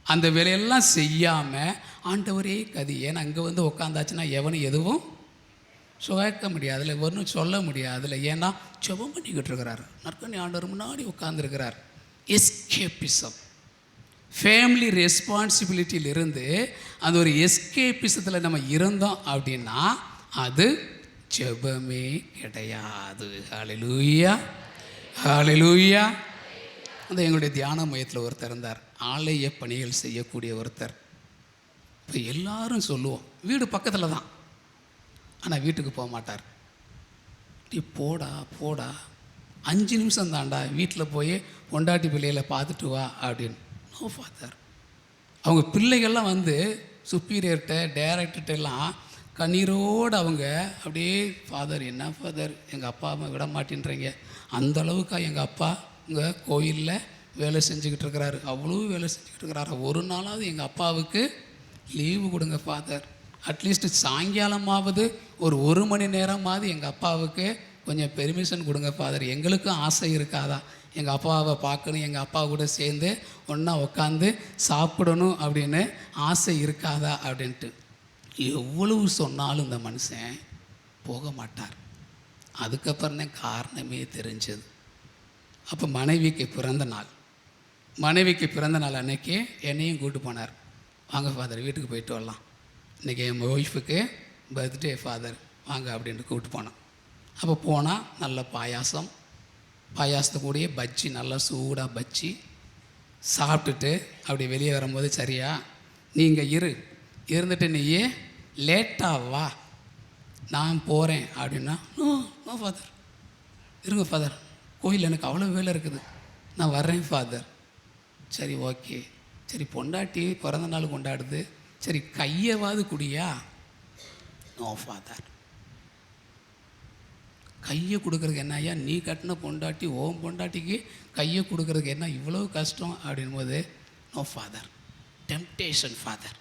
அந்த வேலையெல்லாம் செய்யாமல் ஆண்டவரே கதி. ஏன்னா அங்கே வந்து உட்காந்தாச்சுன்னா எவனும் எதுவும் சுவைக்க முடியாதுல்ல, ஒன்றும் சொல்ல முடியாதுல்ல. ஏன்னா ஜெபம் பண்ணிக்கிட்டு இருக்கிறார், நற்கருணை ஆண்டவர் முன்னாடி உட்காந்துருக்கிறார். எஸ்கேபிசம், ஃபேமிலி ரெஸ்பான்சிபிலிட்டியிலிருந்து அந்த ஒரு எஸ்கேபிசத்தில் நம்ம இருந்தோம் அப்படின்னா அது ஜெபமே கிடையாது. ஹல்லேலூயா, ஹல்லேலூயா. அந்த எங்களுடைய தியான மையத்தில் ஒருத்தர் இருந்தார், ஆலய பணிகள் செய்யக்கூடிய ஒருத்தர். இப்போ எல்லாரும் சொல்லுவோம், வீடு பக்கத்தில் தான், ஆனால் வீட்டுக்கு போக மாட்டார். போடா போடா 5 நிமிஷம் தாண்டா, வீட்டில் போய் பொண்டாட்டி பிள்ளைகளை பார்த்துட்டு வா அப்படின்னு. No father. அவங்க பிள்ளைகள்லாம் வந்து சுப்பீரியர்கிட்ட டைரக்டர்கிட்ட எல்லாம் கண்ணீரோடு அவங்க அப்படியே, ஃபாதர் என்ன ஃபாதர் எங்கள் அப்பா அம்மா விட மாட்டேன்றீங்க, அந்த அளவுக்கா எங்கள் அப்பா இங்கே கோயிலில் வேலை செஞ்சுக்கிட்டு இருக்கிறாரு, அவ்வளோ வேலை செஞ்சுக்கிட்டு இருக்கிறாரு, ஒரு நாளாவது எங்கள் அப்பாவுக்கு லீவு கொடுங்க ஃபாதர், அட்லீஸ்ட் சாயங்காலமாவது ஒரு மணி நேரமாவது எங்கள் அப்பாவுக்கு கொஞ்சம் பெர்மிஷன் கொடுங்க ஃபாதர், எங்களுக்கும் ஆசை இருக்காதா எங்கள் அப்பாவை பார்க்கணும், எங்கள் அப்பா கூட சேர்ந்து ஒன்றா உட்காந்து சாப்பிடணும் அப்படின்னு ஆசை இருக்காதா அப்படின்ட்டு. எவ்வளவு சொன்னாலும் இந்த மனுஷன் போக மாட்டார். அதுக்கப்புறம் தான் காரணமே தெரிஞ்சது. அப்போ மனைவிக்கு பிறந்த நாள் அன்னைக்கு என்னையும் கூப்பிட்டு போனார். வாங்க ஃபாதர் வீட்டுக்கு போயிட்டு வரலாம், இன்றைக்கி என் ஒய்ஃபுக்கு பர்த்டே ஃபாதர் வாங்க அப்படின்ட்டு கூப்பிட்டு போனான். அப்போ போனால் நல்ல பாயாசத்தை கூடயே பஜ்ஜி, நல்லா சூடாக பஜ்ஜி சாப்பிட்டுட்டு அப்படி வெளியே வரும்போது, சரியா நீங்கள் இருந்துட்டு நீயே லேட்டாக வா நான் போகிறேன் அப்படின்னா, நோ ஃபாதர் இருங்க ஃபாதர், கோயில் எனக்கு அவ்வளோ வேலை இருக்குது, நான் வர்றேன் ஃபாதர். சரி ஓகே, சரி பொண்டாட்டி பிறந்த நாள் கொண்டாடுது, சரி கையவாது குடியா? No father. கையை கொடுக்குறதுக்கு என்ன ஐயா, நீ கட்டின பொண்டாட்டி ஓம் பொண்டாட்டிக்கு கையை கொடுக்குறதுக்கு என்ன இவ்வளோ கஷ்டம் அப்படின் போது, நோ ஃபாதர், டெம்டேஷன் ஃபாதர்.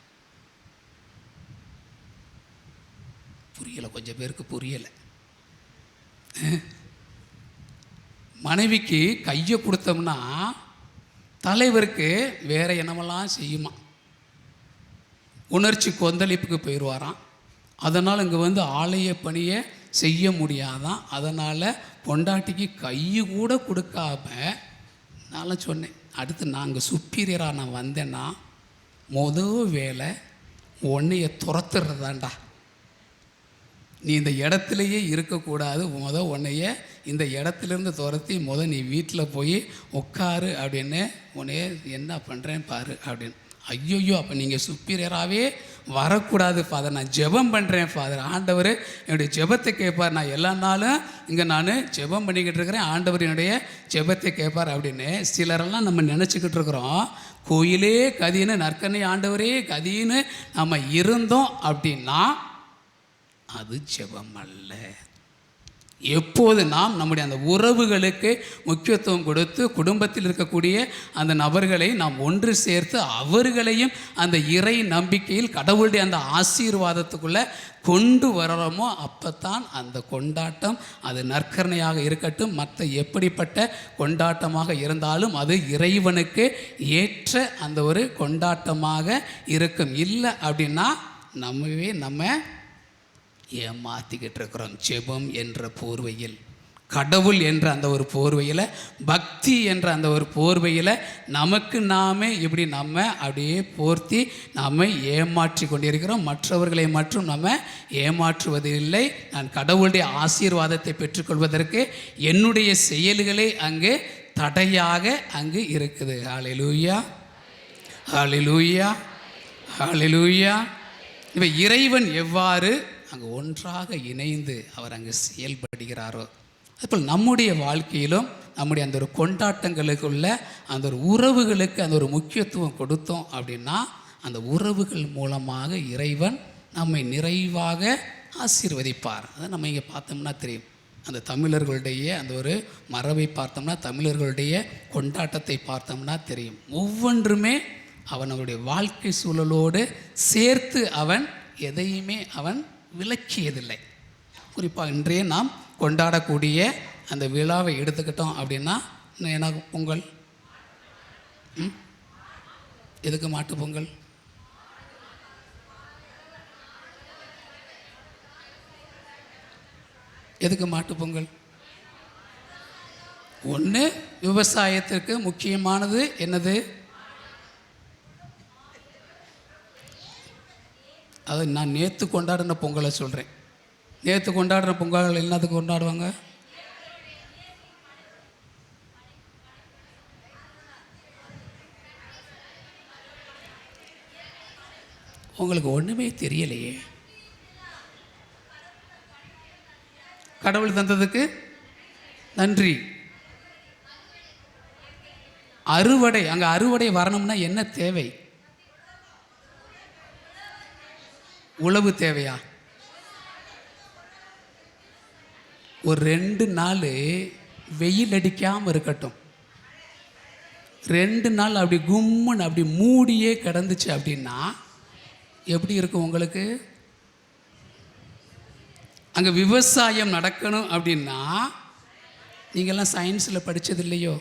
புரியலை, கொஞ்சம் பேருக்கு புரியலை. மனைவிக்கு கையை கொடுத்தோம்னா தலைவருக்கு வேற என்னமெல்லாம் செய்யுமா, உணர்ச்சி கொந்தளிப்புக்கு போயிடுவாராம். அதனால் இங்கே வந்து ஆலய பணியை செய்ய முடியாதான். அதனால் பொண்டாட்டிக்கு கை கூட கொடுக்காம நான் சொன்னேன், அடுத்து நாங்கள் சுப்பீரியராக நான் வந்தேன்னா மொதல் வேலை உன்னைய துரத்துறதாண்டா, நீ இந்த இடத்துலையே இருக்கக்கூடாது, உன்னைய இந்த இடத்துலேருந்து துரத்தி நீ வீட்டில் போய் உட்காரு அப்படின்னு, உன்னைய என்ன பண்ணுறேன் பாரு அப்படின்னு. ஐயோயோ, அப்போ நீங்கள் சுப்பீரியராகவே வரக்கூடாது ஃபாதர், நான் ஜெபம் பண்ணுறேன் ஃபாதர், ஆண்டவர் என்னுடைய ஜெபத்தை கேட்பார், நான் எல்லா நாளும் இங்கே நான் ஜெபம் பண்ணிக்கிட்டு இருக்கிறேன், ஆண்டவர் என்னுடைய ஜெபத்தை கேட்பார் அப்படின்னு சிலரெல்லாம் நம்ம நினச்சிக்கிட்டு இருக்கிறோம். கோயிலே கதின்னு, நற்கருணை ஆண்டவரே கதின்னு நம்ம இருந்தோம் அப்படின்னா அது ஜெபம் அல்ல. எப்போது நாம் நம்முடைய அந்த உறவுகளுக்கு முக்கியத்துவம் கொடுத்து குடும்பத்தில் இருக்கக்கூடிய அந்த நபர்களை நாம் ஒன்று சேர்த்து அவர்களையும் அந்த இறை நம்பிக்கையில் கடவுளுடைய அந்த ஆசீர்வாதத்துக்குள்ளே கொண்டு வர்றோமோ அப்போத்தான் அந்த கொண்டாட்டம் அது நற்கருணையாக இருக்கட்டும், மற்ற எப்படிப்பட்ட கொண்டாட்டமாக இருந்தாலும் அது இறைவனுக்கு ஏற்ற அந்த ஒரு கொண்டாட்டமாக இருக்கும். இல்லை அப்படின்னா நம்ம ஏமாற்றிக்கிட்டு இருக்கிறோம். ஜெபம் என்ற போர்வையில், கடவுள் என்ற அந்த ஒரு போர்வையில், பக்தி என்ற அந்த ஒரு போர்வையில் நமக்கு நாமே இப்படி நம்ம அப்படியே போர்த்தி நம்மை ஏமாற்றி கொண்டிருக்கிறோம். மற்றவர்களை மட்டும் நம்ம ஏமாற்றுவது இல்லை. நான் கடவுளுடைய ஆசீர்வாதத்தை பெற்றுக்கொள்வதற்கு என்னுடைய செயல்களே அங்கு தடையாக அங்கு இருக்குது. ஹல்லேலூயா, ஹல்லேலூயா, ஹல்லேலூயா. இப்போ இறைவன் எவ்வாறு அங்கே ஒன்றாக இணைந்து அவர் அங்கே செயல்படுகிறாரோ, அதுபோல் நம்முடைய வாழ்க்கையிலும் நம்முடைய அந்த ஒரு கொண்டாட்டங்களுக்குள்ள அந்த ஒரு உறவுகளுக்கு அந்த ஒரு முக்கியத்துவம் கொடுத்தோம் அப்படின்னா, அந்த உறவுகள் மூலமாக இறைவன் நம்மை நிறைவாக ஆசீர்வதிப்பார். அதை நம்ம இங்கே பார்த்தோம்னா தெரியும். அந்த தமிழர்களுடைய அந்த ஒரு மரபை பார்த்தோம்னா, தமிழர்களுடைய கொண்டாட்டத்தை பார்த்தோம்னா தெரியும். ஒவ்வொன்றுமே அவனுடைய வாழ்க்கை சூழலோடு சேர்த்து அவன் எதையுமே அவன் விலக்கியதில்லை. குறிப்பாக இன்றைய நாம் கொண்டாடக்கூடிய அந்த விழாவை எடுத்துக்கிட்டோம் அப்படின்னா, எனக்கு பொங்கல், எதுக்கு மாட்டு பொங்கல்? எதுக்கு மாட்டு பொங்கல்? ஒன்று, விவசாயத்திற்கு முக்கியமானது என்னது? அது நான் நேற்று கொண்டாடின பொங்கலை சொல்கிறேன். நேற்று கொண்டாடுற பொங்கல் என்னதுக்கு கொண்டாடுவாங்க? உங்களுக்கு ஒன்றுமே தெரியலையே. கடவுள் தந்ததுக்கு நன்றி. அறுவடை, அங்கே அறுவடை வரணும்னா என்ன தேவை? உழவு தேவையா? ஒரு 2 நாள் வெயில் அடிக்காமல் இருக்கட்டும், 2 நாள் அப்படி கும்முன்னு அப்படி மூடியே கிடந்துச்சு அப்படின்னா எப்படி இருக்கும் உங்களுக்கு? அங்கே விவசாயம் நடக்கணும் அப்படின்னா, நீங்கள்லாம் சயின்ஸில் படித்தது இல்லையோ?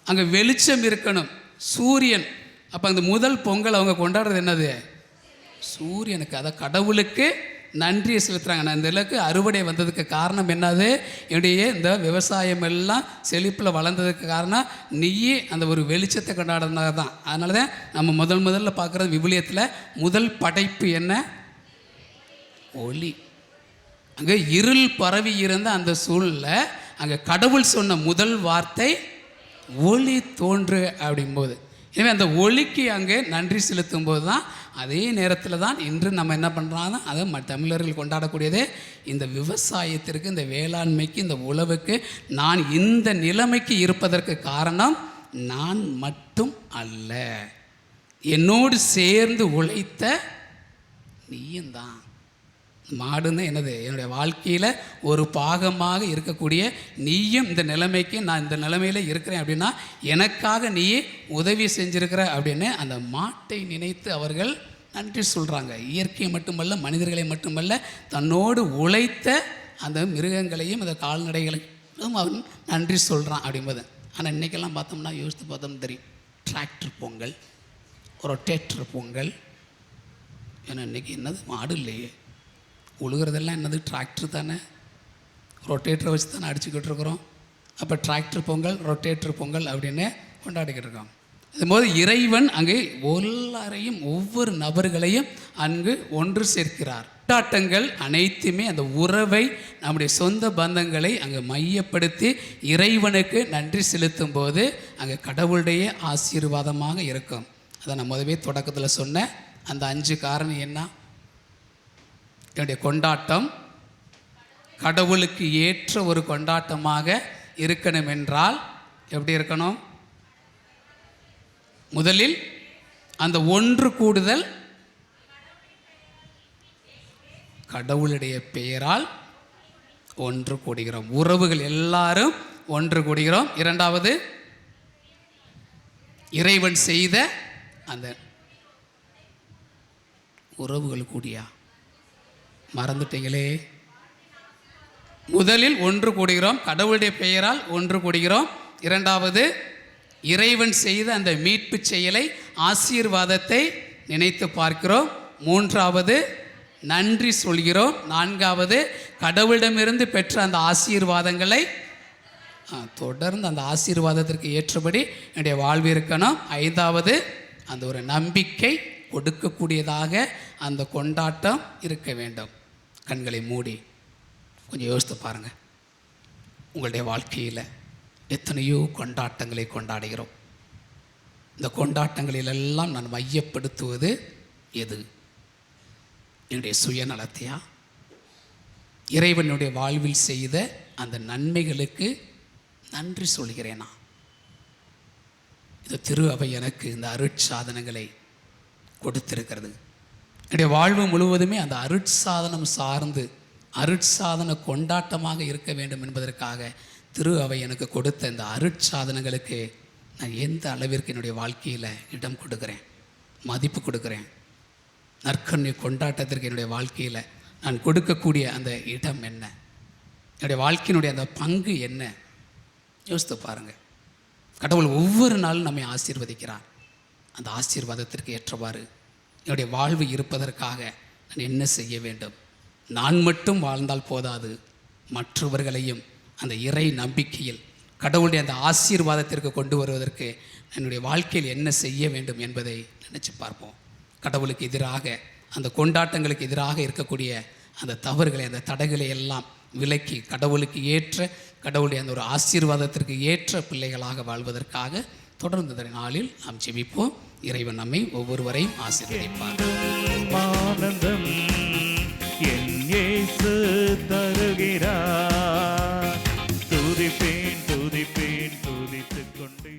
அங்கே வெளிச்சம் இருக்கணும், சூரியன். அப்போ அந்த முதல் பொங்கல் அவங்க கொண்டாடுறது என்னது? சூரியனுக்கு, அதை கடவுளுக்கு நன்றியை செலுத்துகிறாங்க. நான் இந்த இலக்கு அறுவடை வந்ததுக்கு காரணம் என்னது? என்னுடைய இந்த விவசாயம் எல்லாம் செழிப்பில் வளர்ந்ததுக்கு காரணம் நீயே அந்த ஒரு வெளிச்சத்தை கொண்டாடுறதுனால தான். அதனால தான் நம்ம முதல்ல பார்க்குறது விவிலியத்தில் முதல் படைப்பு என்ன? ஒளி. அங்கே இருள் பரவி இருந்த அந்த சூழலில் அங்கே கடவுள் சொன்ன முதல் வார்த்தை ஒளி தோன்று அப்படிங்கும்போது, எனவே அந்த ஒளிக்கு அங்கே நன்றி செலுத்தும் போது தான், அதே நேரத்தில் தான் இன்று நம்ம என்ன பண்ணுறாங்கன்னா, அதை தமிழர்கள் கொண்டாடக்கூடியதே இந்த விவசாயத்திற்கு, இந்த வேளாண்மைக்கு, இந்த உழவுக்கு. நான் இந்த நிலைமைக்கு இருப்பதற்கு காரணம் நான் மட்டும் அல்ல, என்னோடு சேர்ந்து உழைத்த நீயும் தான். மாடுன்னு என்னது? என்னுடைய வாழ்க்கையில் ஒரு பாகமாக இருக்கக்கூடிய நீயும் இந்த நிலைமைக்கு, நான் இந்த நிலைமையில் இருக்கிறேன் அப்படின்னா எனக்காக நீ உதவி செஞ்சுருக்கிற அப்படின்னு அந்த மாட்டை நினைத்து அவர்கள் நன்றி சொல்கிறாங்க. இயற்கையை மட்டுமல்ல, மனிதர்களை மட்டுமல்ல, தன்னோடு உழைத்த அந்த மிருகங்களையும் அந்த கால்நடைகளையும் அவன் நன்றி சொல்கிறான் அப்படின்பது. ஆனால் இன்றைக்கெல்லாம் பார்த்தோம்னா, யோசித்து பார்த்தோம்னு தெரியும், டிராக்டர் பொங்கல், ரொட்டேட்டர் பொங்கல். ஏன்னா இன்றைக்கி என்னது, மாடு இல்லையே, உழுகிறதெல்லாம் என்னது? டிராக்டர் தானே, ரொட்டேட்டரை வச்சு தானே அடிச்சுக்கிட்டு இருக்கிறோம். அப்போ டிராக்டர் பொங்கல், ரொட்டேட்டர் பொங்கல் அப்படின்னு கொண்டாடிக்கிட்டு இருக்கோம். அதுபோது இறைவன் அங்கே எல்லாரையும், ஒவ்வொரு நபர்களையும் அங்கு ஒன்று சேர்க்கிறார். கொண்டாட்டங்கள் அனைத்துமே அந்த உறவை, நம்முடைய சொந்த பந்தங்களை அங்கே மையப்படுத்தி இறைவனுக்கு நன்றி செலுத்தும் போது அங்கே கடவுளுடைய ஆசீர்வாதமாக இருக்கும். அதை நான் முதவே தொடக்கத்தில் சொன்ன அந்த 5 காரணம் என்ன? என்னுடைய கொண்டாட்டம் கடவுளுக்கு ஏற்ற ஒரு கொண்டாட்டமாக இருக்கணும் என்றால் எப்படி இருக்கணும்? முதலில் அந்த ஒன்று கூடுதல் கடவுளுடைய பெயரால் ஒன்று கூடுகிறோம், உறவுகள் எல்லாரும் ஒன்று கூடுகிறோம். இரண்டாவது, இறைவன் செய்த அந்த உறவுகள் கூடியா? மறந்துட்டீங்களே. முதலில் ஒன்று கூடுகிறோம், கடவுளுடைய பெயரால் ஒன்று கூடுகிறோம். இரண்டாவது, இறைவன் செய்த அந்த மீட்பு செயலை, ஆசீர்வாதத்தை நினைத்து பார்க்கிறோம். மூன்றாவது நன்றி சொல்கிறோம். நான்காவது கடவுளிடமிருந்து பெற்ற அந்த ஆசீர்வாதங்களை தொடர்ந்து அந்த ஆசீர்வாதத்திற்கு ஏற்றபடி என்னுடைய வாழ்வு இருக்கணும். ஐந்தாவது அந்த ஒரு நம்பிக்கை கொடுக்கக்கூடியதாக அந்த கொண்டாட்டம் இருக்க வேண்டும். கண்களை மூடி கொஞ்சம் யோசித்து பாருங்கள். உங்களுடைய வாழ்க்கையில் எத்தனையோ கொண்டாட்டங்களை கொண்டாடுகிறோம். இந்த கொண்டாட்டங்களிலெல்லாம் நான் மையப்படுத்துவது எது? என்னுடைய சுயநலத்தையா? இறைவனுடைய வாழ்வில் செய்த அந்த நன்மைகளுக்கு நன்றி சொல்கிறேனா? இந்த திரு அவை எனக்கு இந்த அருட்சாதனங்களை கொடுத்திருக்கிறது. என்னுடைய வாழ்வு முழுவதுமே அந்த அருட்சாதனம் சார்ந்து அருட்சாதன கொண்டாட்டமாக இருக்க வேண்டும் என்பதற்காக திரு அவை எனக்கு கொடுத்த இந்த அருட்சாதனங்களுக்கு நான் எந்த அளவிற்கு என்னுடைய வாழ்க்கையில் இடம் கொடுக்குறேன், மதிப்பு கொடுக்குறேன்? நற்கருணை கொண்டாட்டத்திற்கு என்னுடைய வாழ்க்கையில் நான் கொடுக்கக்கூடிய அந்த இடம் என்ன? என்னுடைய வாழ்க்கையினுடைய அந்த பங்கு என்ன? யோசித்து பாருங்கள். கடவுள் ஒவ்வொரு நாளும் நம்மை ஆசீர்வதிக்கிறார். அந்த ஆசீர்வாதத்திற்கு ஏற்றவாறு என்னுடைய வாழ்வு இருப்பதற்காக நான் என்ன செய்ய வேண்டும்? நான் மட்டும் வாழ்ந்தால் போதாது, மற்றவர்களையும் அந்த இறை நம்பிக்கையில் கடவுளுடைய அந்த ஆசீர்வாதத்திற்கு கொண்டு வருவதற்கு என்னுடைய வாழ்க்கையில் என்ன செய்ய வேண்டும் என்பதை நினச்சி பார்ப்போம். கடவுளுக்கு எதிராக அந்த கொண்டாட்டங்களுக்கு எதிராக இருக்கக்கூடிய அந்த தவறுகளை அந்த தடைகளை எல்லாம் விலக்கி கடவுளுக்கு ஏற்ற கடவுளுடைய அந்த ஒரு ஆசீர்வாதத்திற்கு ஏற்ற பிள்ளைகளாக வாழ்வதற்காக தொடர்ந்து இந்த நாளில் நாம் ஜெபிப்போம். இறைவன் நம்மை ஒவ்வொருவரையும் ஆசீர்வதிப்பார். ஆனந்தம் என் இயேசு தருகிறார். துதிப்பேன் துதிப்பேன் துதித்துக் கொண்டே